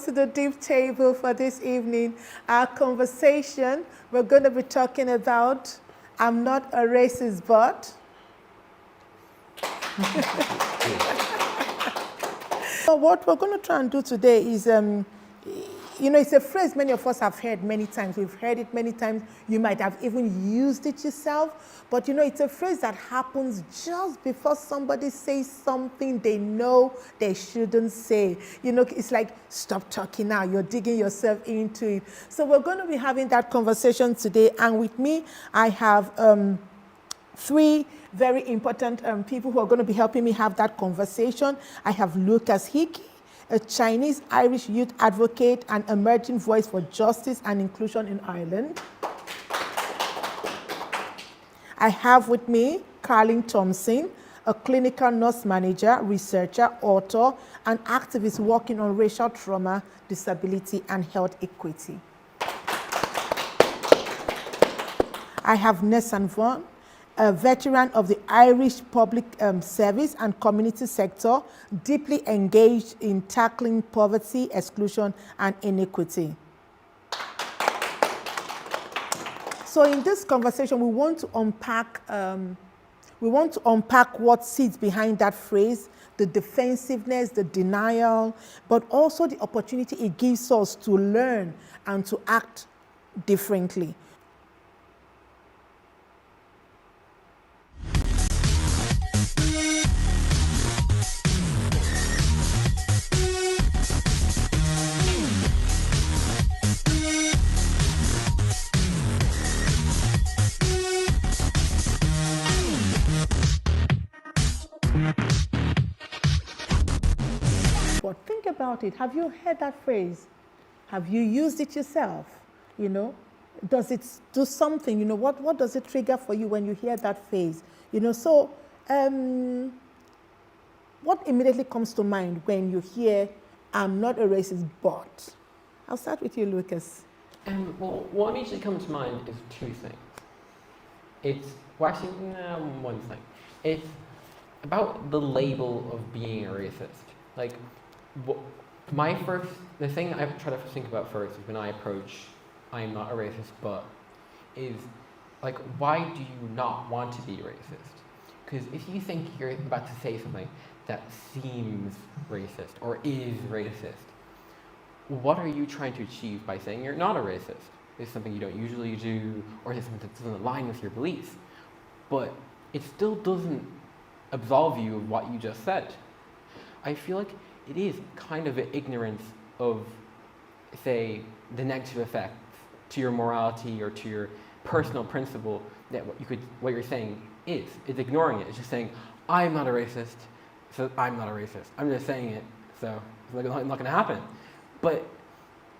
To the deep table for this evening. Our conversation, we're going to be talking about I'm not a racist, but. So what we're going to try and do today is, it's a phrase many of us have heard many times. We've heard it many times. You might have even used it yourself. But, it's a phrase that happens just before somebody says something they know they shouldn't say. It's like, stop talking now. You're digging yourself into it. So we're going to be having that conversation today. And with me, I have three very important people who are going to be helping me have that conversation. I have Lucas Hickey, a Chinese-Irish youth advocate and emerging voice for justice and inclusion in Ireland. I have with me Carlin Thompson, a clinical nurse manager, researcher, author, and activist working on racial trauma, disability, and health equity. I have Nessan Vaughan, a veteran of the Irish public service and community sector, deeply engaged in tackling poverty, exclusion, and inequity. So in this conversation, we want to unpack what sits behind that phrase, the defensiveness, the denial, but also the opportunity it gives us to learn and to act differently. But think about it. Have you heard that phrase? Have you used it yourself? Does it do something? What does it trigger for you when you hear that phrase? What immediately comes to mind when you hear, I'm not a racist, but? I'll start with you, Lucas. Well, what immediately comes to mind is two things. One thing. It's about the label of being a racist. The thing I try to think about first is when I approach, I'm not a racist, but is why do you not want to be racist? Because if you think you're about to say something that seems racist or is racist, what are you trying to achieve by saying you're not a racist? Is it something you don't usually do, or is it something that doesn't align with your beliefs? But it still doesn't absolve you of what you just said. I feel like it is kind of an ignorance of, say, the negative effects to your morality or to your personal principle that what you're saying is. It's ignoring it. It's just saying, I'm not a racist, so I'm not a racist. I'm just saying it, so it's not going to happen. But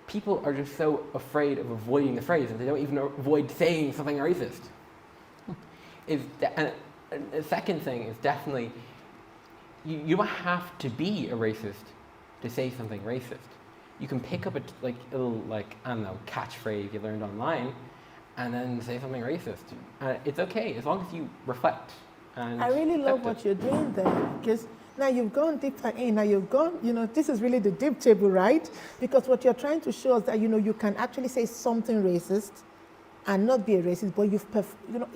people are just so afraid of avoiding the phrase that they don't even avoid saying something racist. And the second thing is definitely, you don't have to be a racist to say something racist. You can pick up a little catchphrase you learned online and then say something racist. It's okay as long as you reflect. And I really love what you're doing there, because now you've gone deeper in. Now you've gone, this is really the deep table, right? Because what you're trying to show us that, you can actually say something racist and not be a racist, but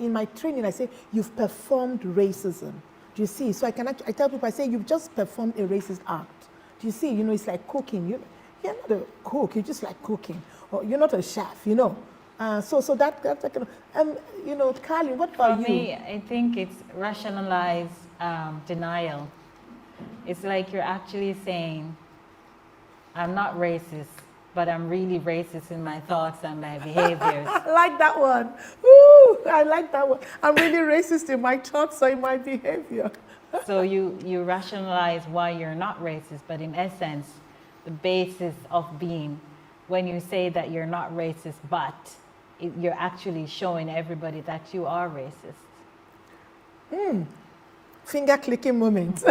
in my training, I say you've performed racism. Do you see? So I tell people, I say, you've just performed a racist act. Do you see? It's like cooking. You're not a cook, you just like cooking. Or you're not a chef, So that's Carlin, what about you? For me, I think it's rationalized denial. It's like you're actually saying, I'm not racist, but I'm really racist in my thoughts and my behaviors. I like that one. Ooh, I like that one. I'm really racist in my thoughts or in my behavior. So you rationalize why you're not racist, but in essence, the basis of being, when you say that you're not racist, but you're actually showing everybody that you are racist. Finger clicking moment.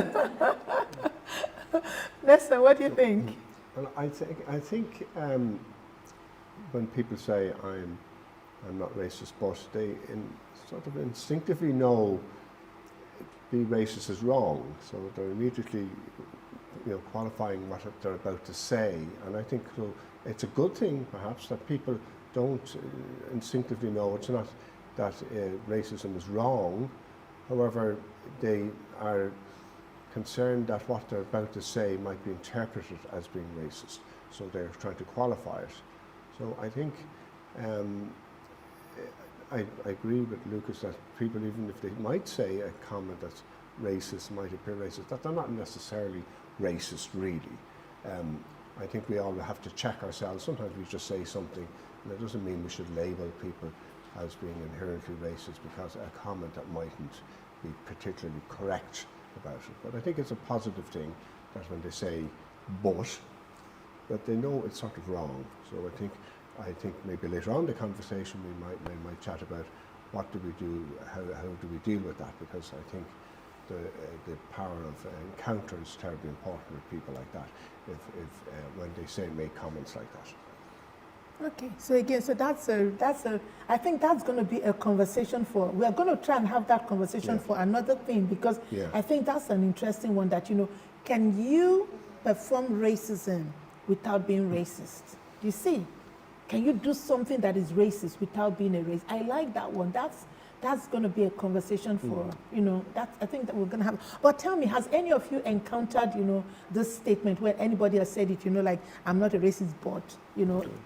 Nestor, what do you think? Well, I think when people say I'm not racist, but they sort of instinctively know being racist is wrong, so they're immediately qualifying what they're about to say. And I think it's a good thing, perhaps, that people don't instinctively know it's not that racism is wrong. However, they are concerned that what they're about to say might be interpreted as being racist, so they're trying to qualify it. So I think I agree with Lucas that people, even if they might say a comment that's racist, might appear racist, that they're not necessarily racist, really. I think we all have to check ourselves. Sometimes we just say something, and it doesn't mean we should label people as being inherently racist because a comment that mightn't be particularly correct about it. But I think it's a positive thing that when they say but, that they know it's sort of wrong. So I think maybe later on in the conversation we might chat about what do we do, how do we deal with that, because I think the power of encounter is terribly important with people like that, if when they make comments like that. Okay, so again, I think that's going to be a conversation we're going to try and have that conversation for another thing, because I think that's an interesting one that, can you perform racism without being racist? You see, can you do something that is racist without being a racist? I like that one. That's going to be a conversation for, I think that we're going to have. But tell me, has any of you encountered, this statement where anybody has said it, like, I'm not a racist, but,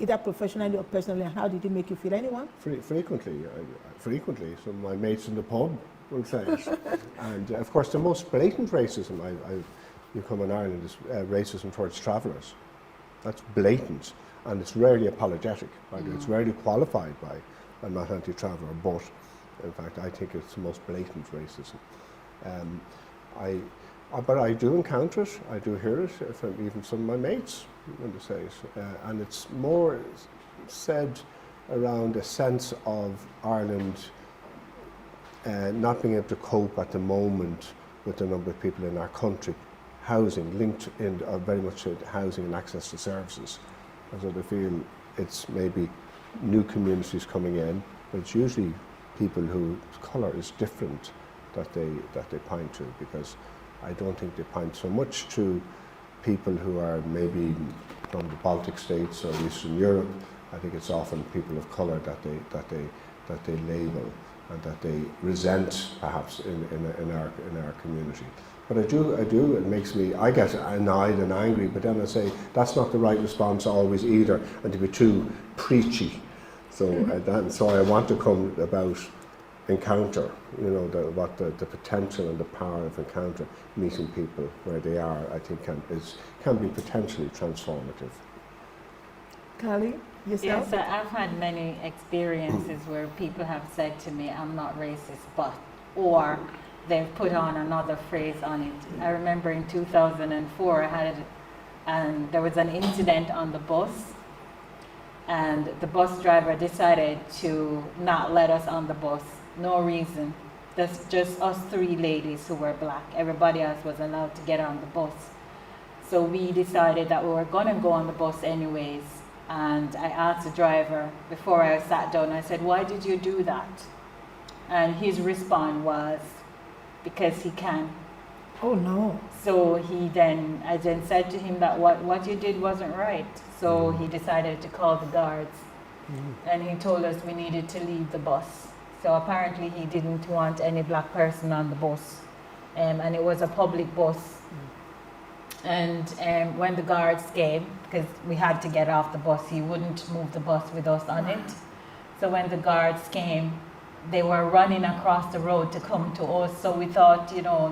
either professionally or personally, and how did it make you feel? Anyone? Frequently. Some of my mates in the pub will say it. And of course, the most blatant racism you come in Ireland is racism towards travellers. That's blatant, and it's rarely apologetic. It's rarely qualified by, I'm not anti-traveller, but in fact, I think it's the most blatant racism. But I do encounter it, I do hear it from even some of my mates when they say it. And it's more said around a sense of Ireland not being able to cope at the moment with the number of people in our country. Housing, linked in very much to housing and access to services. And so they feel it's maybe new communities coming in, but it's usually people whose colour is different that they point to, because I don't think they point so much to people who are maybe from the Baltic states or Eastern Europe. I think it's often people of colour that they label and that they resent, perhaps, in our community. But I do, it makes me, I get annoyed and angry, but then I say, that's not the right response always either, and to be too preachy. So I want to come about encounter, the potential and the power of encounter, meeting people where they are, I think can be potentially transformative. Carly, yourself? Yes, I've had many experiences where people have said to me, I'm not racist, but, or they've put on another phrase on it. I remember in 2004, there was an incident on the bus, and the bus driver decided to not let us on the bus. No reason. That's just us three ladies who were black. Everybody else was allowed to get on the bus. So we decided that we were going to go on the bus anyways. And I asked the driver before I sat down, I said, why did you do that? And his response was, because he can. Oh no. So I then said to him that what you did wasn't right. So he decided to call the guards. And he told us we needed to leave the bus. So apparently he didn't want any black person on the bus. And it was a public bus. And when the guards came, because we had to get off the bus, he wouldn't move the bus with us on it. So when the guards came, they were running across the road to come to us. So we thought,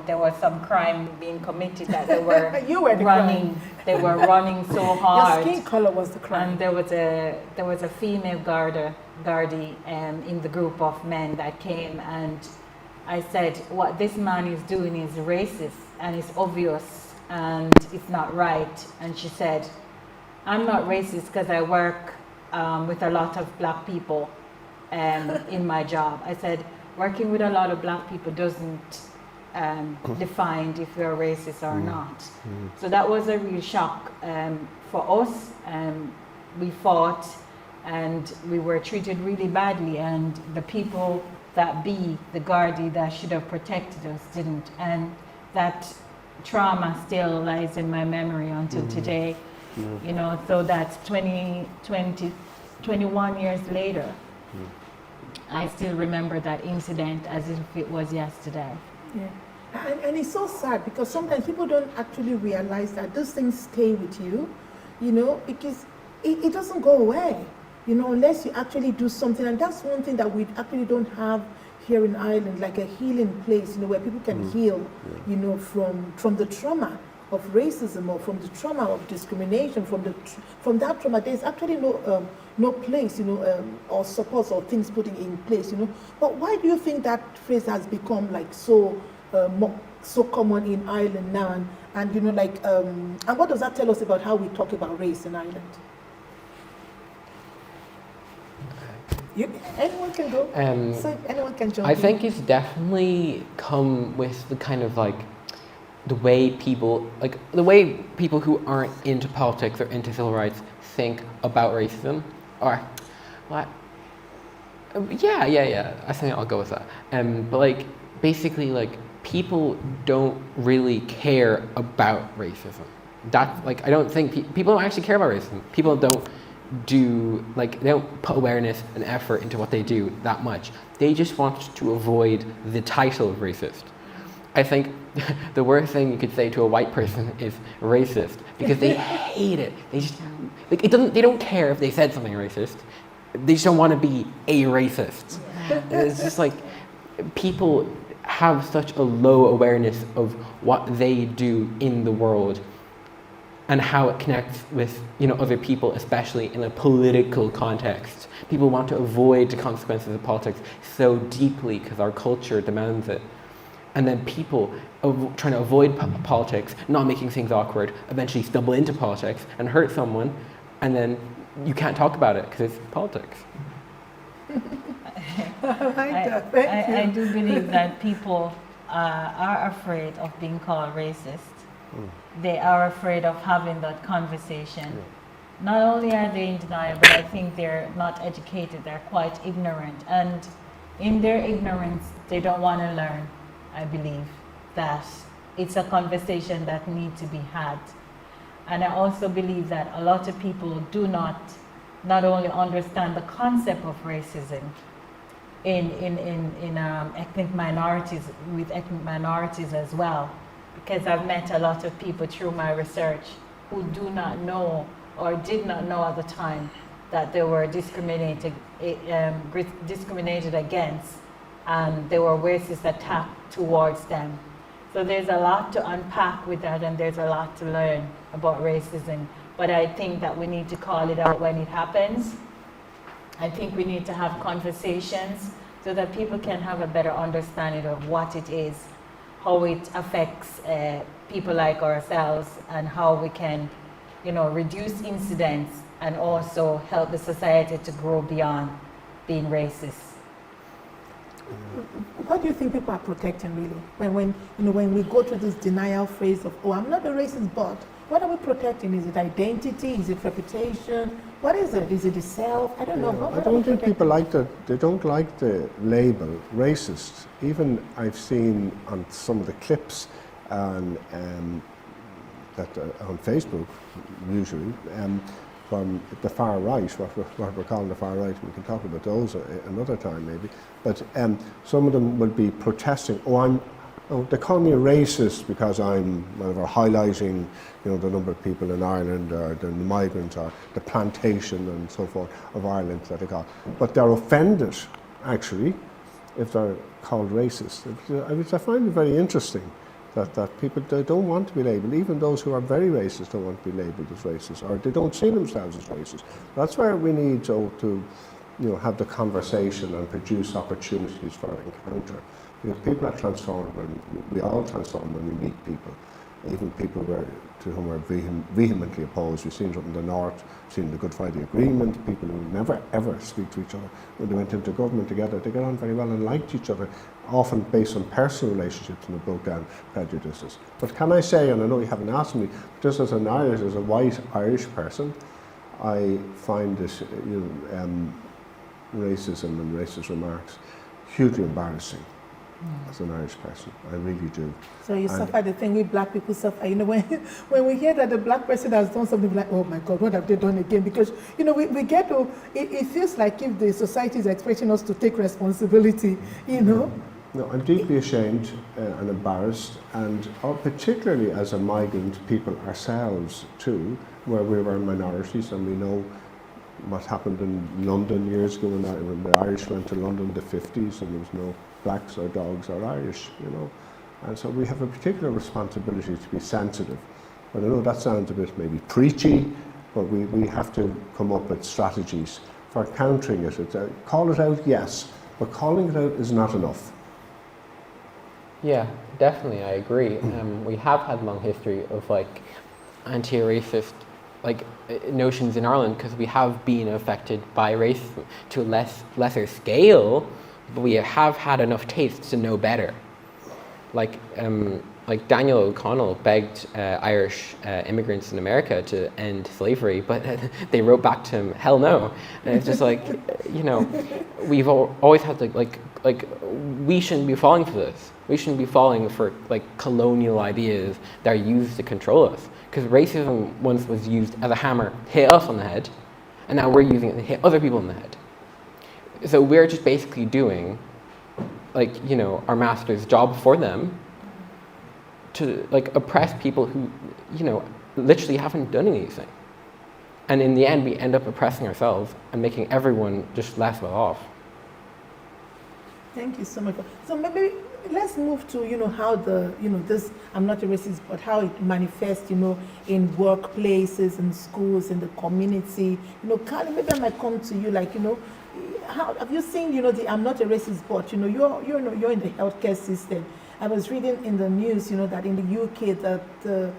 there was some crime being committed, that they were you were the running. crime. They were running so hard. Your skin color was the crime. And there was a female guardie in the group of men that came, and I said, what this man is doing is racist, and it's obvious, and it's not right. And she said, I'm not racist because I work with a lot of black people in my job. I said, working with a lot of black people doesn't define if you're racist or not. So that was a real shock for us. We fought and we were treated really badly, and the people the guardie that should have protected us didn't. And that trauma still lies in my memory until today. You know, so that's 21 years later. I still remember that incident as if it was yesterday. Yeah. And it's so sad because sometimes people don't actually realize that those things stay with you, you know, because it doesn't go away, you know, unless you actually do something. And that's one thing that we actually don't have here in Ireland, like a healing place, you know, where people can heal, you know, from the trauma of racism or from the trauma of discrimination, from that trauma. There's actually no place, you know, or support or things putting in place, you know. But why do you think that phrase has become like so common in Ireland now? And you know, like, and what does that tell us about how we talk about race in Ireland? Anyone can go. So anyone can jump I in. think it's definitely come with the kind of like the way people who aren't into politics or into civil rights think about racism, or what? Yeah. I think I'll go with that. But like basically, like people don't really care about racism. That's like I don't think people don't actually care about racism. People don't they don't put awareness and effort into what they do that much. They just want to avoid the title of racist. I think the worst thing you could say to a white person is racist because they hate it. They just like they don't care if they said something racist. They just don't want to be a racist. It's just like people have such a low awareness of what they do in the world and how it connects with, you know, other people, especially in a political context. People want to avoid the consequences of politics so deeply because our culture demands it. And then people trying to avoid politics, not making things awkward, eventually stumble into politics and hurt someone, and then you can't talk about it because it's politics. I do believe that people are afraid of being called racist. They are afraid of having that conversation. Not only are they in denial, but I think they're not educated, they're quite ignorant. And in their ignorance, they don't want to learn. I believe that it's a conversation that needs to be had. And I also believe that a lot of people do not only understand the concept of racism in ethnic minorities, with ethnic minorities as well, because I've met a lot of people through my research who do not know or did not know at the time that they were discriminated against, and there were racist attacks towards them. So there's a lot to unpack with that, and there's a lot to learn about racism. But I think that we need to call it out when it happens. I think we need to have conversations so that people can have a better understanding of what it is, how it affects people like ourselves, and how we can, you know, reduce incidents and also help the society to grow beyond being racist. What do you think people are protecting really? When we go through this denial phase of, oh, I'm not a racist, but what are we protecting? Is it identity? Is it reputation? What is it? Is it the self? I don't know. I don't think people like they don't like the label racist. Even I've seen on some of the clips on Facebook, usually, from the far right, what we're calling the far right. We can talk about those another time maybe. But some of them will be protesting. They call me a racist because I'm highlighting, you know, the number of people in Ireland, or the migrants, or the plantation and so forth of Ireland that they call. But they're offended, actually, if they're called racist. Which I find it very interesting that people they don't want to be labelled. Even those who are very racist don't want to be labelled as racist, or they don't see themselves as racist. That's where we need to have the conversation and produce opportunities for encounter. Because people are transformed, we all transform when we meet people, even people to whom we're vehemently opposed. We've seen it up in the north, seen the Good Friday Agreement, people who never ever speak to each other. When they went into government together, they got on very well and liked each other, often based on personal relationships, and they broke down prejudices. But can I say, and I know you haven't asked me, just as an Irish, as a white Irish person, I find this racism and racist remarks hugely embarrassing. as an Irish person. I really do. So you suffer the thing we black people suffer. You know, when we hear that the black person has done something, we're like, oh my God, what have they done again? Because, you know, we get to, it feels like if the society is expecting us to take responsibility, you know. No, I'm deeply ashamed and embarrassed, and particularly as a migrant people ourselves too, where we were minorities, and we know what happened in London years ago when the Irish went to London in the 50s and there was no blacks or dogs or Irish, you know. And so we have a particular responsibility to be sensitive. But I know that sounds a bit maybe preachy, but we have to come up with strategies for countering it. Call it out, yes, but calling it out is not enough. Yeah, definitely, I agree. We have had a long history of like anti-racist like notions in Ireland because we have been affected by racism to a lesser scale, but we have had enough taste to know better. Like Daniel O'Connell begged Irish immigrants in America to end slavery, but they wrote back to him, hell no. And it's just like, you know, we've always had to like we shouldn't be falling for this. We shouldn't be falling for like colonial ideas that are used to control us. Because racism once was used as a hammer to hit us on the head, and now we're using it to hit other people in the head. So we're just basically doing, like, you know, our master's job for them to like oppress people who, you know, literally haven't done anything. And in the end, we end up oppressing ourselves and making everyone just less well off. Thank you so much. So maybe let's move to, you know, how the, you know, this, I'm not a racist, but how it manifests, you know, in workplaces, in schools, in the community. You know, Carly, maybe I might come to you, like, you know, how have you seen, you know, the I'm not a racist, but, you know, you're in the healthcare system. I was reading in the news, you know, that in the UK, that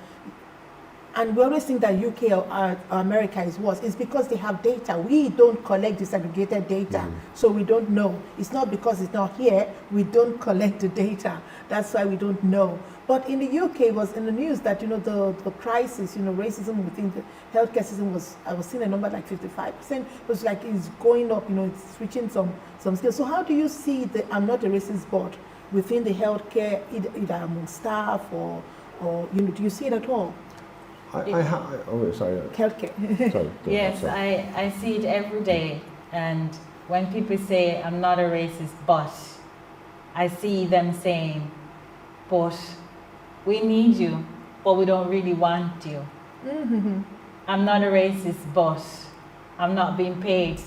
and we always think that UK or America is worse. It's because they have data. We don't collect disaggregated data, so we don't know. It's not because it's not here, we don't collect the data. That's why we don't know. But in the UK, it was in the news that, you know, the crisis, you know, racism within the healthcare system was, I was seeing a number like 55%. It was like it's going up, you know, it's reaching some scale. So how do you see the I'm not a racist board within the healthcare, either among staff or you know, do you see it at all? Oh, sorry. Healthcare. Sorry. Yes, I see it every day. And when people say, I'm not a racist, but I see them saying, but we need you, but we don't really want you. Mm-hmm. I'm not a racist, but I'm not being paid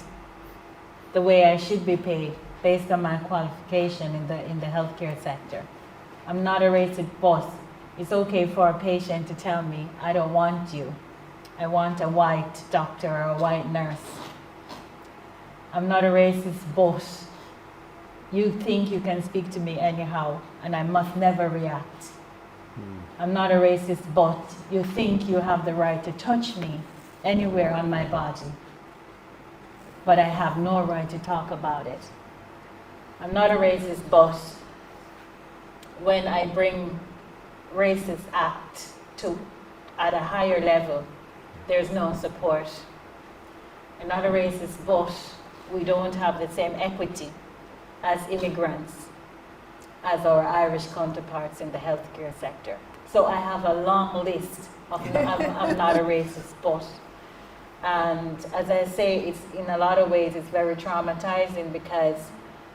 the way I should be paid based on my qualification in the healthcare sector. I'm not a racist, but it's okay for a patient to tell me, I don't want you. I want a white doctor or a white nurse. I'm not a racist, but you think you can speak to me anyhow, and I must never react. I'm not a racist, but you think you have the right to touch me anywhere on my body, but I have no right to talk about it. I'm not a racist, but when I bring racist act to at a higher level, there's no support. I'm not a racist, but we don't have the same equity as immigrants as our Irish counterparts in the healthcare sector. So I have a long list of I'm not a racist, but. And as I say, it's in a lot of ways it's very traumatizing because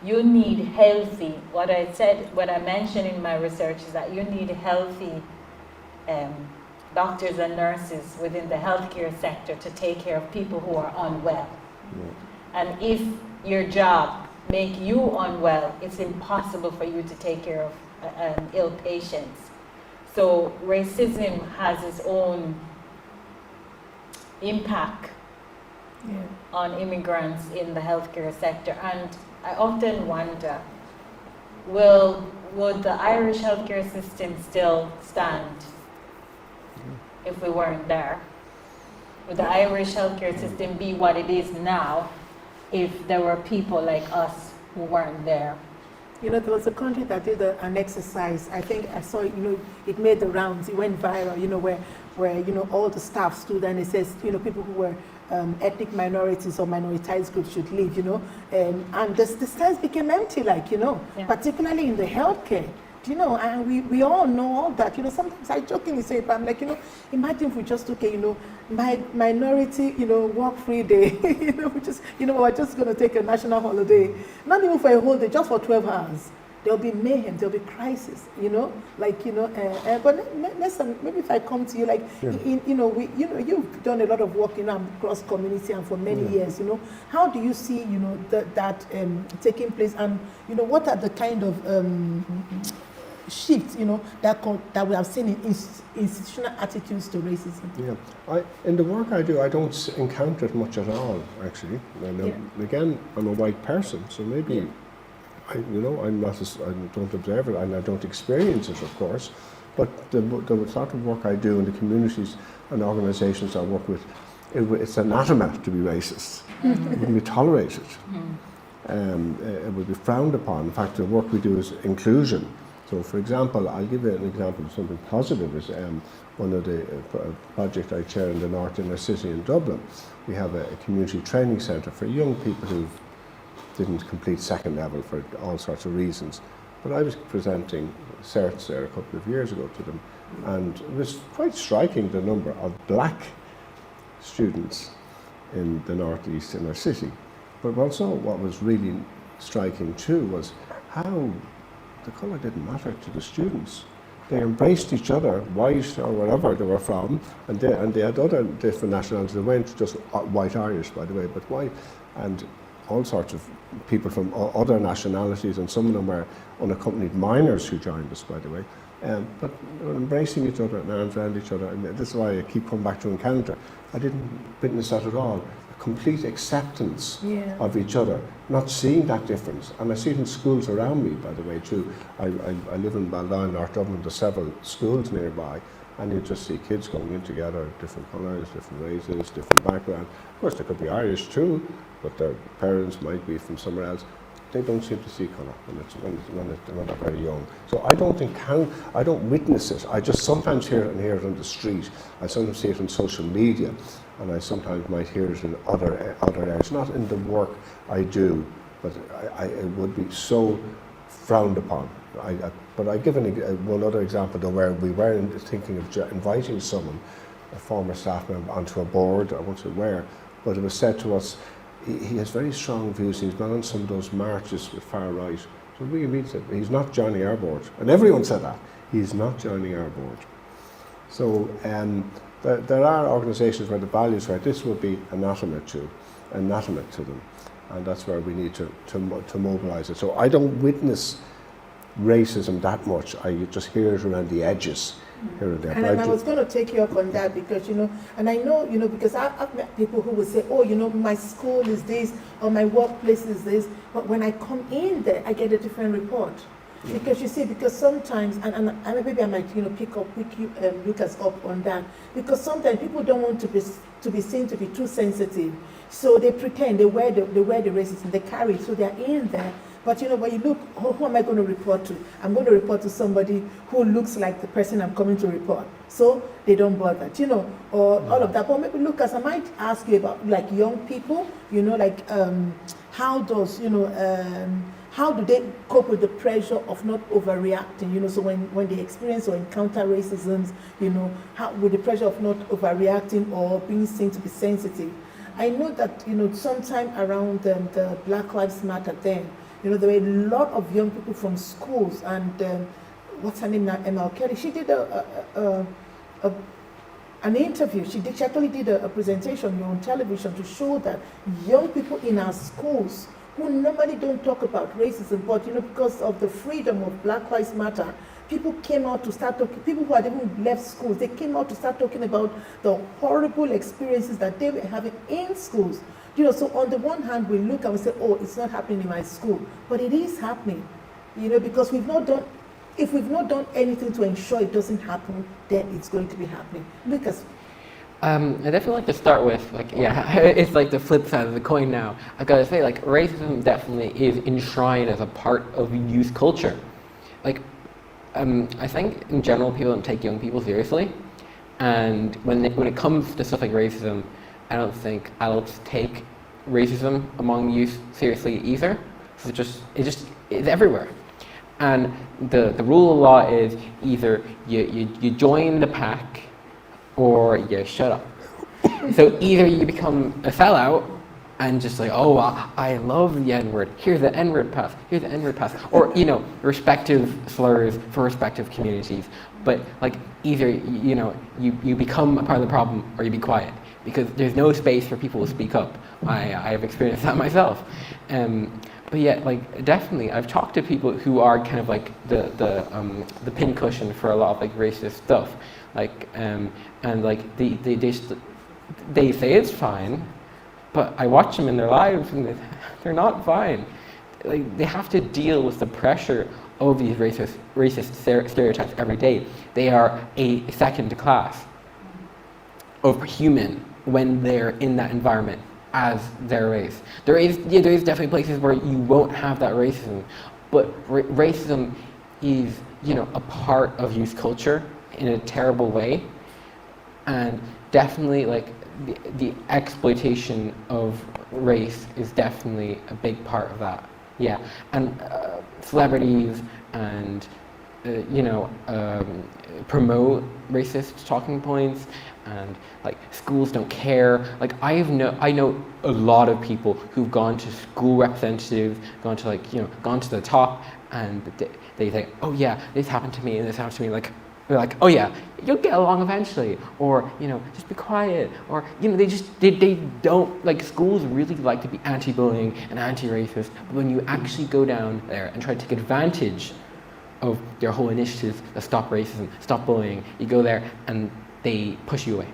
you need healthy, what I mentioned in my research is that you need healthy doctors and nurses within the healthcare sector to take care of people who are unwell. And if your job make you unwell, it's impossible for you to take care of ill patients. So racism has its own impact on immigrants in the healthcare sector. And I often wonder, would the Irish healthcare system still stand if we weren't there? Would the Irish healthcare system be what it is now if there were people like us who weren't there? You know, there was a country that did an exercise. I think I saw, you know, it made the rounds. It went viral, you know, where you know, all the staff stood and it says, you know, people who were ethnic minorities or minoritized groups should live, and the stands became empty, particularly in the healthcare. And we all know all that. Sometimes I jokingly say it, but I'm like, imagine if we just took a, minority, work-free day, we're just going to take a national holiday, not even for a whole day, just for 12 hours. There'll be mayhem, there'll be crisis, but listen, maybe if I come to you, you've done a lot of work, across community and for many years, how do you see, that taking place, and, what are the kind of shifts, that we have seen in institutional attitudes to racism? Yeah, in the work I do, I don't encounter it much at all, actually. And again, I'm a white person, so maybe I don't observe it and I don't experience it, of course. But the sort of work I do in the communities and organisations I work with, it's anathema to be racist. It wouldn't be tolerated. It would be frowned upon. In fact, the work we do is inclusion. So, for example, I'll give you an example of something positive. Is one of the projects I chair in the North Inner City in Dublin. We have a community training centre for young people who didn't complete second level for all sorts of reasons. But I was presenting certs there a couple of years ago to them, and it was quite striking the number of black students in the northeast inner city. But also what was really striking too was how the colour didn't matter to the students. They embraced each other, white or wherever they were from, and they had other different nationalities. They weren't just white Irish, by the way, but white, and all sorts of people from other nationalities, and some of them were unaccompanied minors who joined us, by the way. But they were embracing each other and arms around each other, and this is why I keep coming back to encounter. I didn't witness that at all. A complete acceptance of each other, not seeing that difference. And I see it in schools around me, by the way, too. I live in Baldown, North Dublin. There's several schools nearby, and you just see kids going in together, different colours, different races, different backgrounds. Of course, they could be Irish too, but their parents might be from somewhere else. They don't seem to see colour when they're very young. So I don't witness it. I just sometimes hear it on the street. I sometimes see it on social media, and I sometimes might hear it in other areas. Not in the work I do, but it would be so frowned upon. But I give one other example though, where we were thinking of inviting someone, a former staff member, onto a board. I won't say where, but it was said to us, he has very strong views. He's gone on some of those marches with far right. So we immediately said, he's not joining our board. And everyone said that. He's not joining our board. So there are organisations where the values where this would be anathema to them. And that's where we need to mobilise it. So I don't witness racism that much. I just hear it around the edges. Here and there. And I was going to take you up on that because, and I know, because I've met people who will say, oh, my school is this, or my workplace is this, but when I come in there, I get a different report. Because you see, because sometimes, and maybe I might, pick us up on that, because sometimes people don't want to be seen to be too sensitive, so they pretend, they wear the racism, they carry it, so they're in there. But when you look, who am I going to report to? I'm going to report to somebody who looks like the person I'm coming to report. So they don't bother, or all of that. But maybe Lucas, I might ask you about like young people, how do they cope with the pressure of not overreacting? So when they experience or encounter racism, how with the pressure of not overreacting or being seen to be sensitive. I know that, sometime around the Black Lives Matter then, there were a lot of young people from schools, and what's her name now, Emma Kelly. She did an interview. She actually did a presentation on television to show that young people in our schools who normally don't talk about racism, but because of the freedom of Black Lives Matter, people came out to start talking. People who had even left schools, they came out to start talking about the horrible experiences that they were having in schools. So on the one hand, we look and we say, oh, it's not happening in my school. But it is happening, because if we've not done anything to ensure it doesn't happen, then it's going to be happening. Lucas. I definitely like to start with, it's like the flip side of the coin now. I gotta say, racism definitely is enshrined as a part of youth culture. I think in general people don't take young people seriously. And when it comes to stuff like racism, I don't think adults take racism among youth seriously either. So it's everywhere. And the rule of law is either you join the pack or you shut up. So either you become a sellout and just like, oh, I love the N-word, here's the N-word pass, here's the N-word pass, or, you know, respective slurs for respective communities. But like either, you know, you become a part of the problem or you be quiet, because there's no space for people to speak up. I have experienced that myself. But yeah, like definitely, I've talked to people who are kind of like the pincushion for a lot of like racist stuff, like and like they say it's fine, but I watch them in their lives and they're not fine. Like they have to deal with the pressure of these racist stereotypes every day. They are a second class of human when they're in that environment as their race. There is definitely places where you won't have that racism, but racism is, you know, a part of youth culture in a terrible way, and definitely like the exploitation of race is definitely a big part of that. Yeah, and celebrities and you know, promote racist talking points, and like schools don't care. Like I know a lot of people who've gone to school representatives, gone to like, you know, gone to the top, and they say, oh yeah, this happened to me and this happened to me. Like they're like, oh yeah, you'll get along eventually, or, you know, just be quiet, or, you know, they don't, like, schools really like to be anti-bullying and anti-racist, but when you actually go down there and try to take advantage of their whole initiatives to stop racism, stop bullying, you go there and they push you away.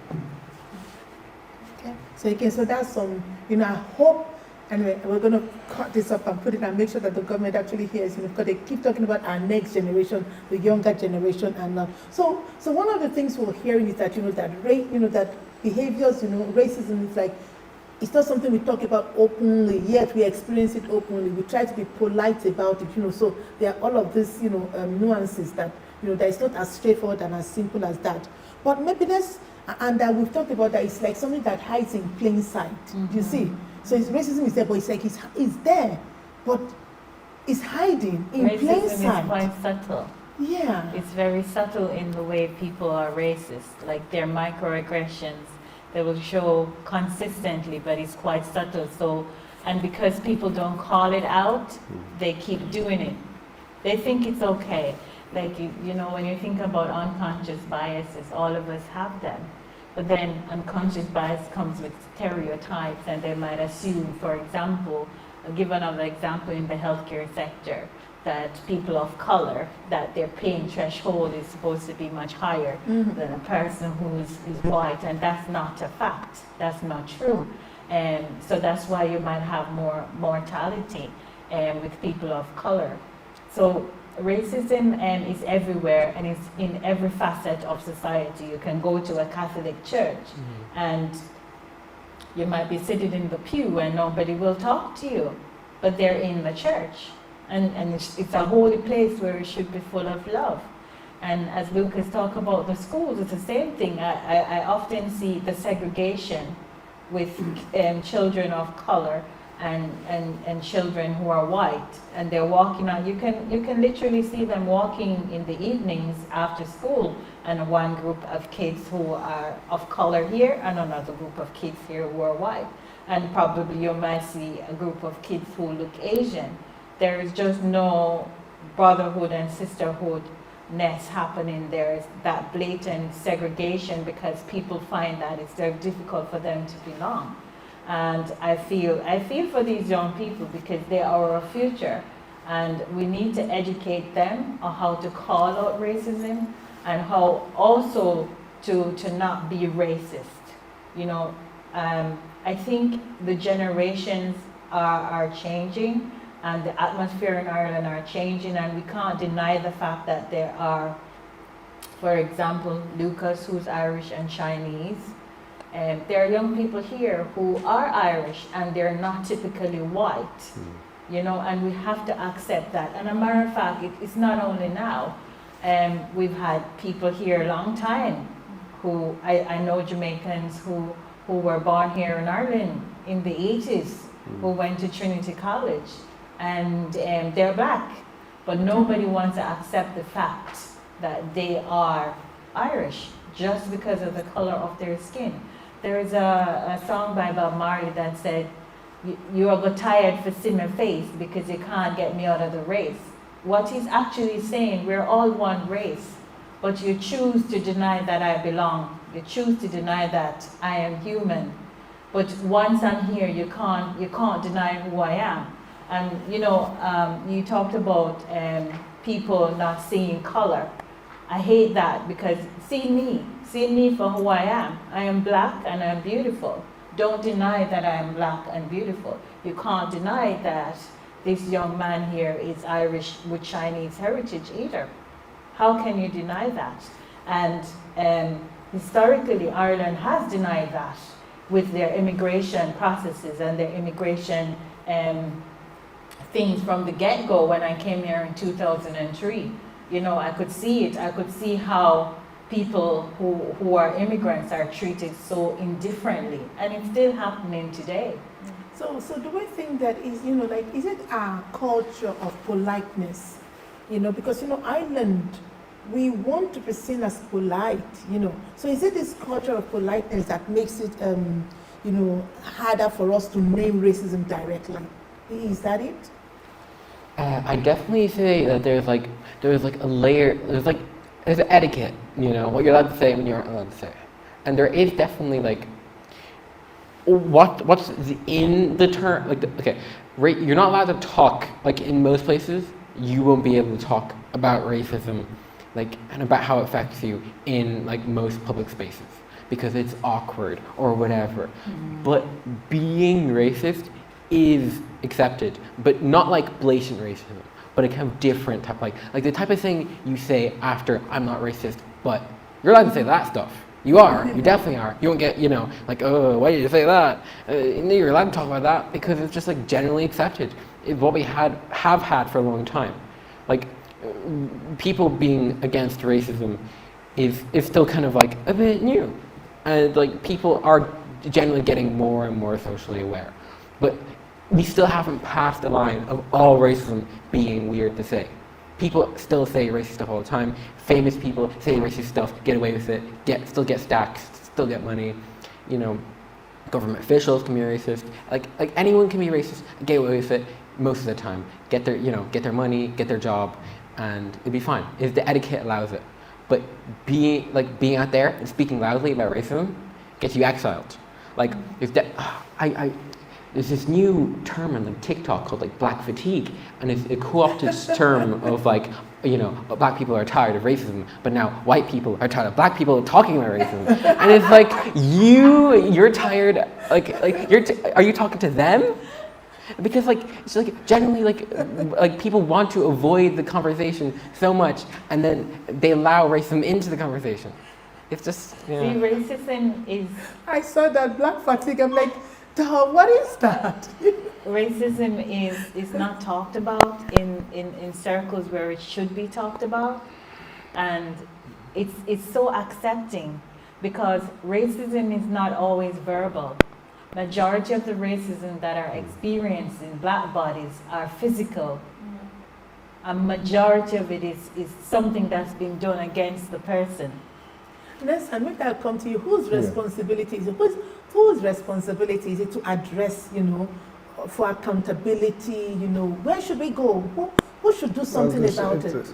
Okay. So again, so that's some, you know, I hope, and we're going to cut this up and put it and make sure that the government actually hears, you know, because they keep talking about our next generation, the younger generation, and so one of the things we're hearing is that, you know, that behaviors, you know, racism is like, it's not something we talk about openly, yet we experience it openly. We try to be polite about it, you know, so there are all of these, you know, nuances that, you know, that it's not as straightforward and as simple as that. But maybe we've talked about that, it's like something that hides in plain sight, you see? So racism is there, but it's like it's there, but it's hiding in plain sight. Racism is quite subtle. Yeah. It's very subtle in the way people are racist, like their microaggressions. They will show consistently, but it's quite subtle. So, and because people don't call it out, they keep doing it. They think it's okay. Like, you know, when you think about unconscious biases, all of us have them. But then unconscious bias comes with stereotypes, and they might assume, for example, I'll give another example in the healthcare sector, that people of color, that their pain threshold is supposed to be much higher than a person who is white, and that's not a fact. That's not true. So that's why you might have more mortality with people of color. So racism is everywhere, and it's in every facet of society. You can go to a Catholic church and you might be sitting in the pew and nobody will talk to you, but they're in the church. And it's a holy place where it should be full of love. And as Lucas talked about the schools, it's the same thing. I often see the segregation with children of color and children who are white, and they're walking out. You can literally see them walking in the evenings after school, and one group of kids who are of color here, and another group of kids here who are white. And probably you might see a group of kids who look Asian. There is just no brotherhood and sisterhoodness happening. There is that blatant segregation because people find that it's very difficult for them to belong. And I feel for these young people because they are our future, and we need to educate them on how to call out racism and how also to not be racist. You know, I think the generations are changing, and the atmosphere in Ireland are changing, and we can't deny the fact that there are, for example, Lucas, who's Irish and Chinese. There are young people here who are Irish and they're not typically white, you know, and we have to accept that. And a matter of fact, it's not only now. We've had people here a long time who, I know Jamaicans who who were born here in Ireland in the 80s who went to Trinity College, and they're black, but nobody wants to accept the fact that they are Irish just because of the color of their skin. There is a song by Bob Marley that said, you are go tired for see my face because you can't get me out of the race. What he's actually saying, we're all one race, but you choose to deny that I belong. You choose to deny that I am human. But once I'm here, you can't deny who I am. And you talked about people not seeing color. I hate that, because see me for who I am. I am black and I'm beautiful. Don't deny that I am black and beautiful. You can't deny that this young man here is Irish with Chinese heritage either. How can you deny that? And historically, Ireland has denied that with their immigration processes and their immigration things from the get-go. When I came here in 2003, I could see it. I could see how people who are immigrants are treated so indifferently, and it's still happening today. So do we think that is, is it our culture of politeness? Because, Ireland, we want to be seen as polite, So is it this culture of politeness that makes it, harder for us to name racism directly? Is that it? I definitely say that there's a layer, there's etiquette, what you're allowed to say and what you're not allowed to say. And there is definitely what's in the term, you're not allowed to talk, in most places, you won't be able to talk about racism, and about how it affects you in most public spaces, because it's awkward or whatever. Mm-hmm. But being racist is accepted, but not blatant racism, but a kind of different type, like the type of thing you say after I'm not racist, but you're allowed to say that stuff. You are, you definitely are. You won't get, oh, why did you say that? You're allowed to talk about that because it's just generally accepted. It's what we have had for a long time. People being against racism is still kind of a bit new. And people are generally getting more and more socially aware. But we still haven't passed the line of all racism being weird to say. People still say racist stuff all the time. Famous people say racist stuff, get away with it, still get stacks, still get money. Government officials can be racist. Anyone can be racist, get away with it most of the time. Get their money, get their job, and it'd be fine if the etiquette allows it. But being out there and speaking loudly about racism gets you exiled. There's this new term on TikTok called black fatigue, and it's a co-opted term of black people are tired of racism, but now white people are tired of black people talking about racism. And it's you're tired, are you talking to them? Because it's generally people want to avoid the conversation so much, and then they allow racism into the conversation. It's just, See, racism is... I saw that black fatigue, I'm like, duh, what is that? Racism is not talked about in circles where it should be talked about, and it's so accepting, because racism is not always verbal. Majority of the racism that are experienced in black bodies are physical. A majority of it is something that's been done against the person. And maybe I'll come to you. Whose responsibility is it? Whose responsibility is it to address, for accountability, where should we go? Who should do something about it?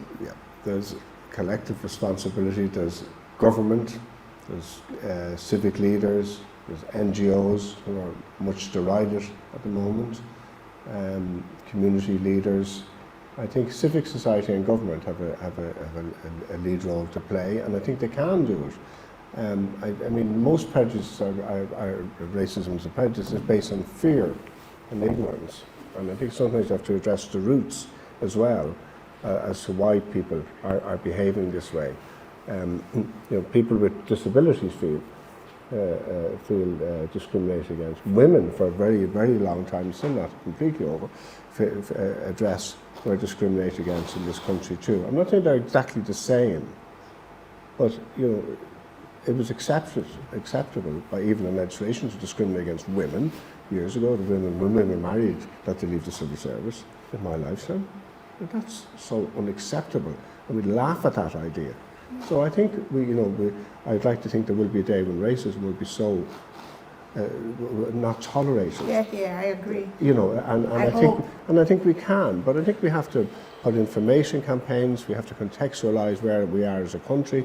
There's collective responsibility, there's government, there's civic leaders, there's NGOs who are much derided at the moment, community leaders. I think civic society and government have a lead role to play, and I think they can do it. I mean, most prejudice, racism and prejudice is based on fear and ignorance, and I think sometimes you have to address the roots as well as to why people are behaving this way. People with disabilities feel discriminated against. Women, for a very, very long time, still not completely over, address who are discriminated against in this country too. I'm not saying they're exactly the same, but it was acceptable by even in legislation to discriminate against women years ago. The when women were married, that they leave the civil service in my lifetime. And that's so unacceptable, and we laugh at that idea. So I think I'd like to think there will be a day when racism will be so not tolerated. Yeah, I agree. I think we can, but I think we have to put information campaigns. We have to contextualise where we are as a country,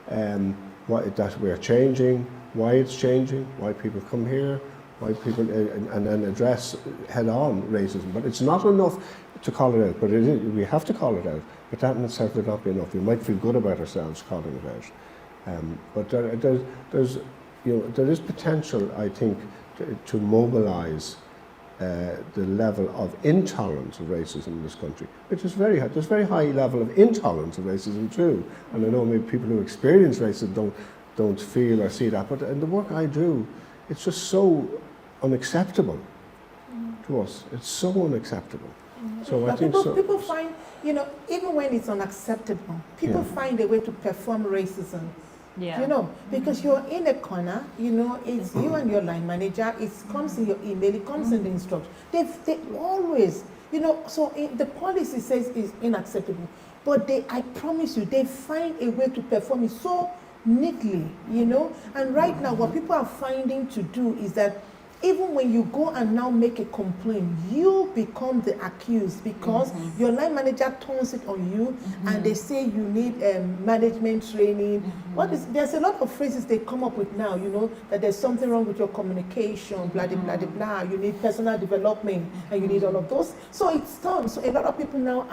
that we are changing, why it's changing, why people come here, why people, and then address head-on racism. But it's not enough to call it out. But we have to call it out. But that in itself would not be enough. We might feel good about ourselves calling it out. But there is potential, I think, to mobilise the level of intolerance of racism in this country, which is very high. There's a very high level of intolerance of racism too. And I know maybe people who experience racism don't feel or see that, but in the work I do, it's just so unacceptable to us. It's so unacceptable. So I think people find, even when it's unacceptable, people find a way to perform racism. Yeah. Because you're in a corner, it's you and your line manager, it comes in your email, it comes in the instruction. They always, so the policy says it's unacceptable, but I promise you, they find a way to perform it so neatly, And right now, what people are finding to do is that even when you go and now make a complaint, you become the accused because your line manager turns it on you and they say you need management training. There's a lot of phrases they come up with now, that there's something wrong with your communication, blah, blah, blah, blah. You need personal development and you need all of those. So it's done. So a lot of people now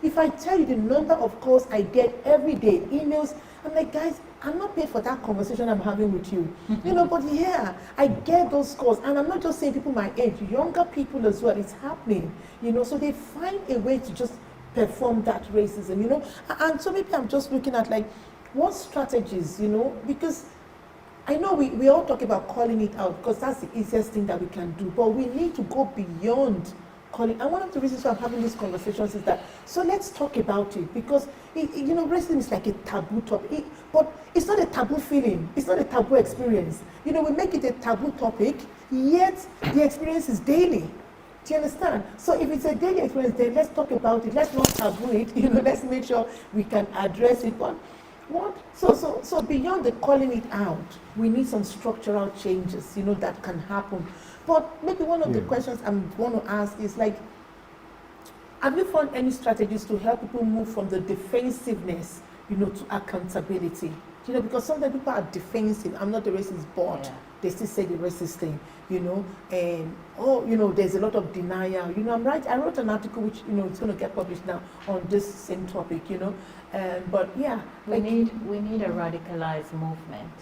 if I tell you the number of calls I get every day, emails, I'm like, guys, I'm not paid for that conversation I'm having with you. But yeah, I get those calls. And I'm not just saying people my age, younger people as well, it's happening. So they find a way to just perform that racism, And so maybe I'm just looking at what strategies, because I know we all talk about calling it out because that's the easiest thing that we can do, but we need to go beyond calling. And one of the reasons why I'm having these conversations is that, so let's talk about it, because racism is like a taboo topic, but it's not a taboo feeling, it's not a taboo experience. We make it a taboo topic, yet the experience is daily. Do you understand? So if it's a daily experience, then let's talk about it, let's not taboo it, let's make sure we can address it. But so beyond the calling it out, we need some structural changes, that can happen. But maybe one of the questions I want to ask is have you found any strategies to help people move from the defensiveness, to accountability? Because sometimes people are defensive. I'm not the racist, but they still say the racist thing, and there's a lot of denial. I wrote an article which, it's going to get published now on this same topic, but yeah. We need a radicalized movement.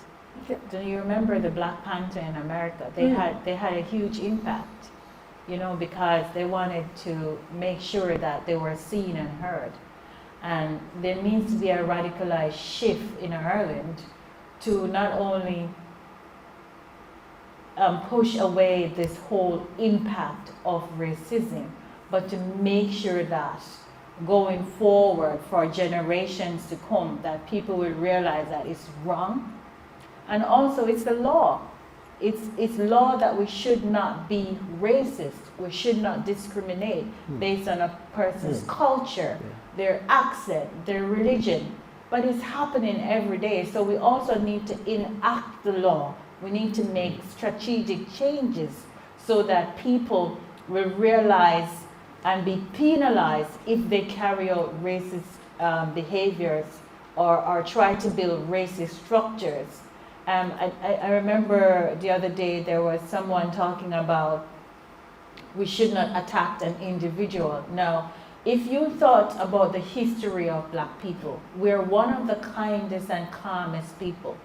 Do you remember the Black Panther in America? They had a huge impact, because they wanted to make sure that they were seen and heard. And there needs to be a radicalized shift in Ireland to not only push away this whole impact of racism, but to make sure that going forward for generations to come, that people will realize that it's wrong. And also, it's the law. It's law that we should not be racist. We should not discriminate based on a person's culture, their accent, their religion. But it's happening every day. So we also need to enact the law. We need to make strategic changes so that people will realize and be penalized if they carry out racist behaviors or try to build racist structures. I remember the other day there was someone talking about we should not attack an individual. Now, if you thought about the history of Black people, we're one of the kindest and calmest people.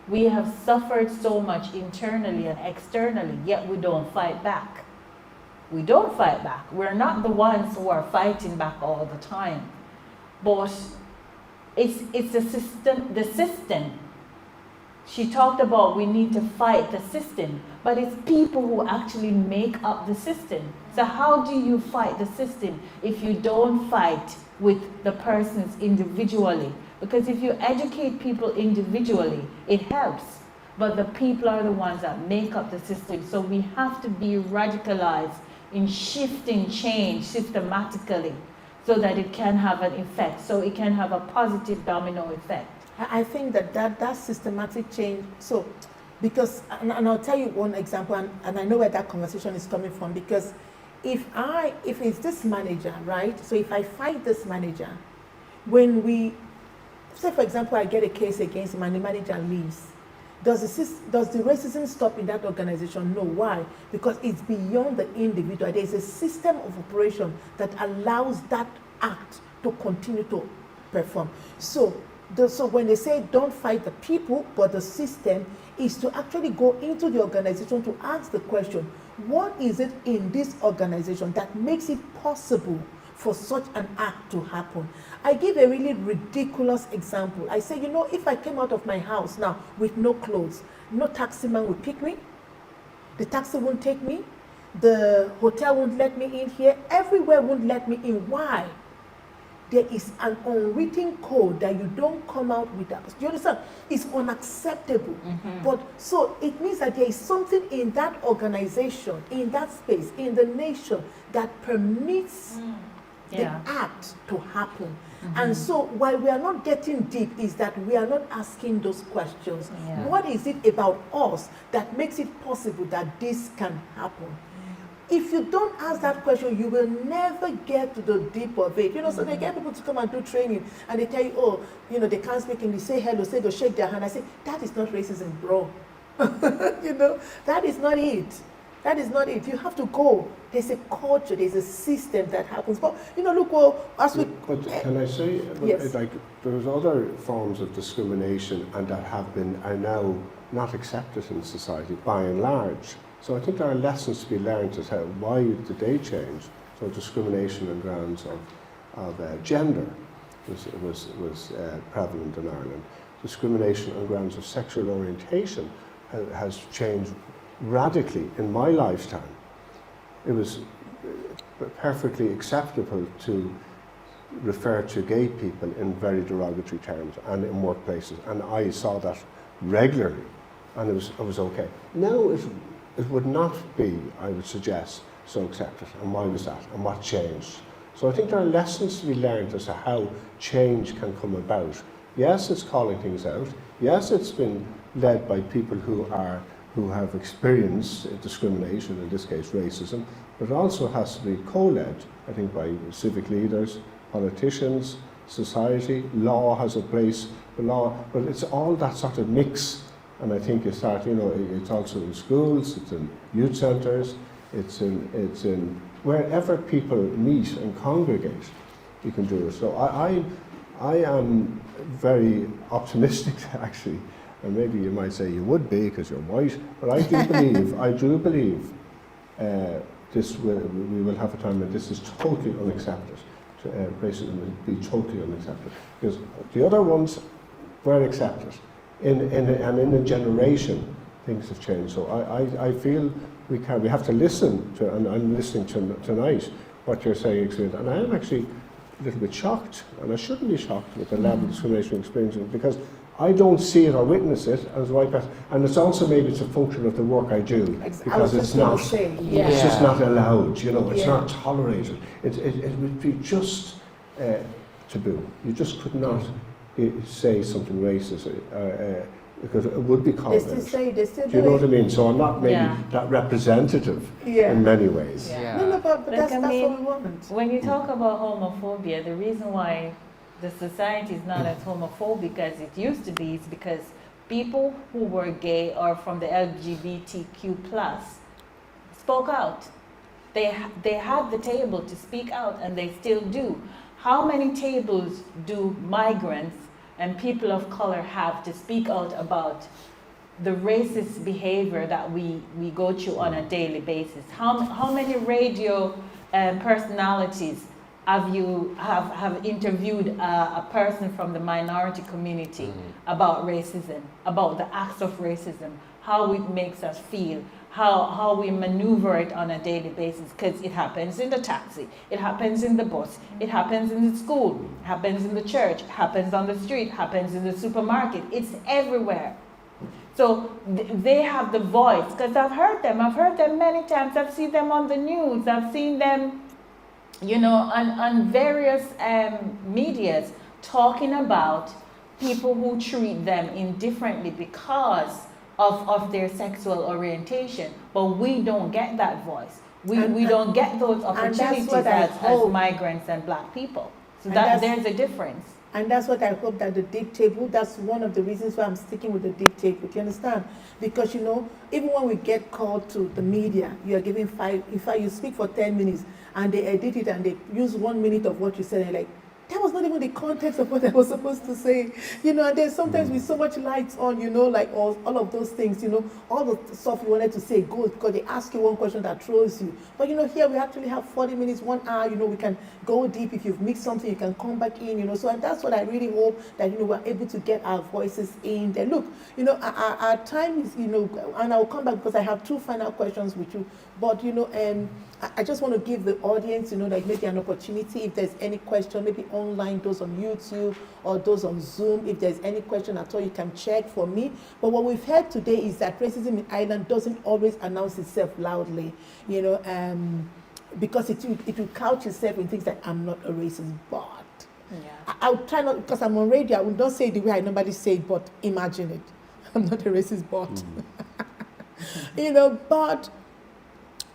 We have suffered so much internally and externally, yet we don't fight back. We don't fight back. We're not the ones who are fighting back all the time. But it's the system She talked about we need to fight the system, but it's people who actually make up the system. So how do you fight the system if you don't fight with the persons individually? Because if you educate people individually, it helps. But the people are the ones that make up the system. So we have to be radicalized in shifting change systematically so that it can have an effect, so it can have a positive domino effect. I think that systematic change, so, because, and I'll tell you one example, and I know where that conversation is coming from, because if it's this manager, right, so if I fight this manager, when we, say for example, I get a case against him and the manager leaves, does the racism stop in that organization? No. Why? Because it's beyond the individual. There's a system of operation that allows that act to continue to perform. So when they say don't fight the people, but the system, is to actually go into the organization to ask the question, what is it in this organization that makes it possible for such an act to happen? I give a really ridiculous example. I say, if I came out of my house now with no clothes, no taxi man would pick me, the taxi won't take me, the hotel won't let me in here, everywhere won't let me in. Why? There is an unwritten code that you don't come out with that. Do you understand? It's unacceptable. But so it means that there is something in that organization, in that space, in the nation that permits the act to happen. And so while we are not getting deep, is that we are not asking those questions. What is it about us that makes it possible that this can happen? If you don't ask that question, you will never get to the deep of it. So they get people to come and do training, and they tell you, they can't speak English, say hello, say go, shake their hand. I say, that is not racism, bro. That is not it. That is not it. You have to go. There's a culture, there's a system that happens. But, look, as we... But can I say, yes. like, there's other forms of discrimination and that are now not accepted in society by and large. So I think there are lessons to be learned as how, why did they change? So discrimination on grounds of gender was prevalent in Ireland. Discrimination on grounds of sexual orientation has changed radically in my lifetime. It was perfectly acceptable to refer to gay people in very derogatory terms and in workplaces, and I saw that regularly, and it was okay. Now it would not be, I would suggest, so accepted. And why was that? And what changed? So I think there are lessons to be learned as to how change can come about. Yes, it's calling things out. Yes, it's been led by people who have experienced discrimination, in this case racism, but it also has to be co-led, I think, by civic leaders, politicians, society. Law has a place, but it's all that sort of mix. And I think it's also in schools, it's in youth centres, it's in wherever people meet and congregate, you can do it. So I am very optimistic, actually, and maybe you might say you would be because you're white, but I do believe we will have a time when this is totally unaccepted. Racism will be totally unaccepted, because the other ones were accepted. In a generation, things have changed. So I feel we have to listen to, and I'm listening to tonight, what you're saying, and I am actually a little bit shocked, and I shouldn't be shocked with the level of discrimination experiencing, because I don't see it or witness it as a white person, and it's also maybe it's a function of the work I do, because it's just not allowed, it's not tolerated. It would be just taboo. You just could not say something racist because it would be called out. Do you know what I mean? So I'm not maybe that representative in many ways. No, but that's what we want. When you talk about homophobia, the reason why the society is not as homophobic as it used to be is because people who were gay or from the LGBTQ plus spoke out. They had the table to speak out, and they still do. How many tables do migrants and people of color have to speak out about the racist behavior that we go through on a daily basis? How many radio personalities have you have interviewed a person from the minority community about racism, about the acts of racism, how it makes us feel, how we maneuver it on a daily basis? Because it happens in the taxi, it happens in the bus, it happens in the school, it happens in the church, it happens on the street, it happens in the supermarket. It's everywhere. So they have the voice, because I've heard them many times. I've seen them on the news, I've seen them, you know, on various medias talking about people who treat them indifferently because of their sexual orientation. But we don't get that voice. We don't get those opportunities as migrants and black people. So that there's a difference. And that's what I hope that the DEeP table, that's one of the reasons why I'm sticking with the DEeP table, you understand? Because, you know, even when we get called to the media, you are given 5, in fact, you speak for 10 minutes, and they edit it and they use 1 minute of what you said, and you're like, that was not even the context of what I was supposed to say, you know. And then sometimes with so much lights on, you know, like all of those things, you know, all the stuff you wanted to say goes because they ask you one question that throws you. But you know, here we actually have 40 minutes, 1 hour, you know, we can go deep. If you've mixed something, you can come back in, you know. So and that's what I really hope, that, you know, we're able to get our voices in there. Look, you know, our time is, you know, and I'll come back because I have 2 final questions with you. But, you know, I just want to give the audience, you know, like maybe an opportunity, if there's any question, maybe online, those on YouTube or those on Zoom, if there's any question at all, you can check for me. But what we've heard today is that racism in Ireland doesn't always announce itself loudly, you know, because it will couch itself in things like, I'm not a racist, but. Yeah. I'll try not, because I'm on radio, I will not say it the way I normally say it, but imagine it. I'm not a racist, but. You know, but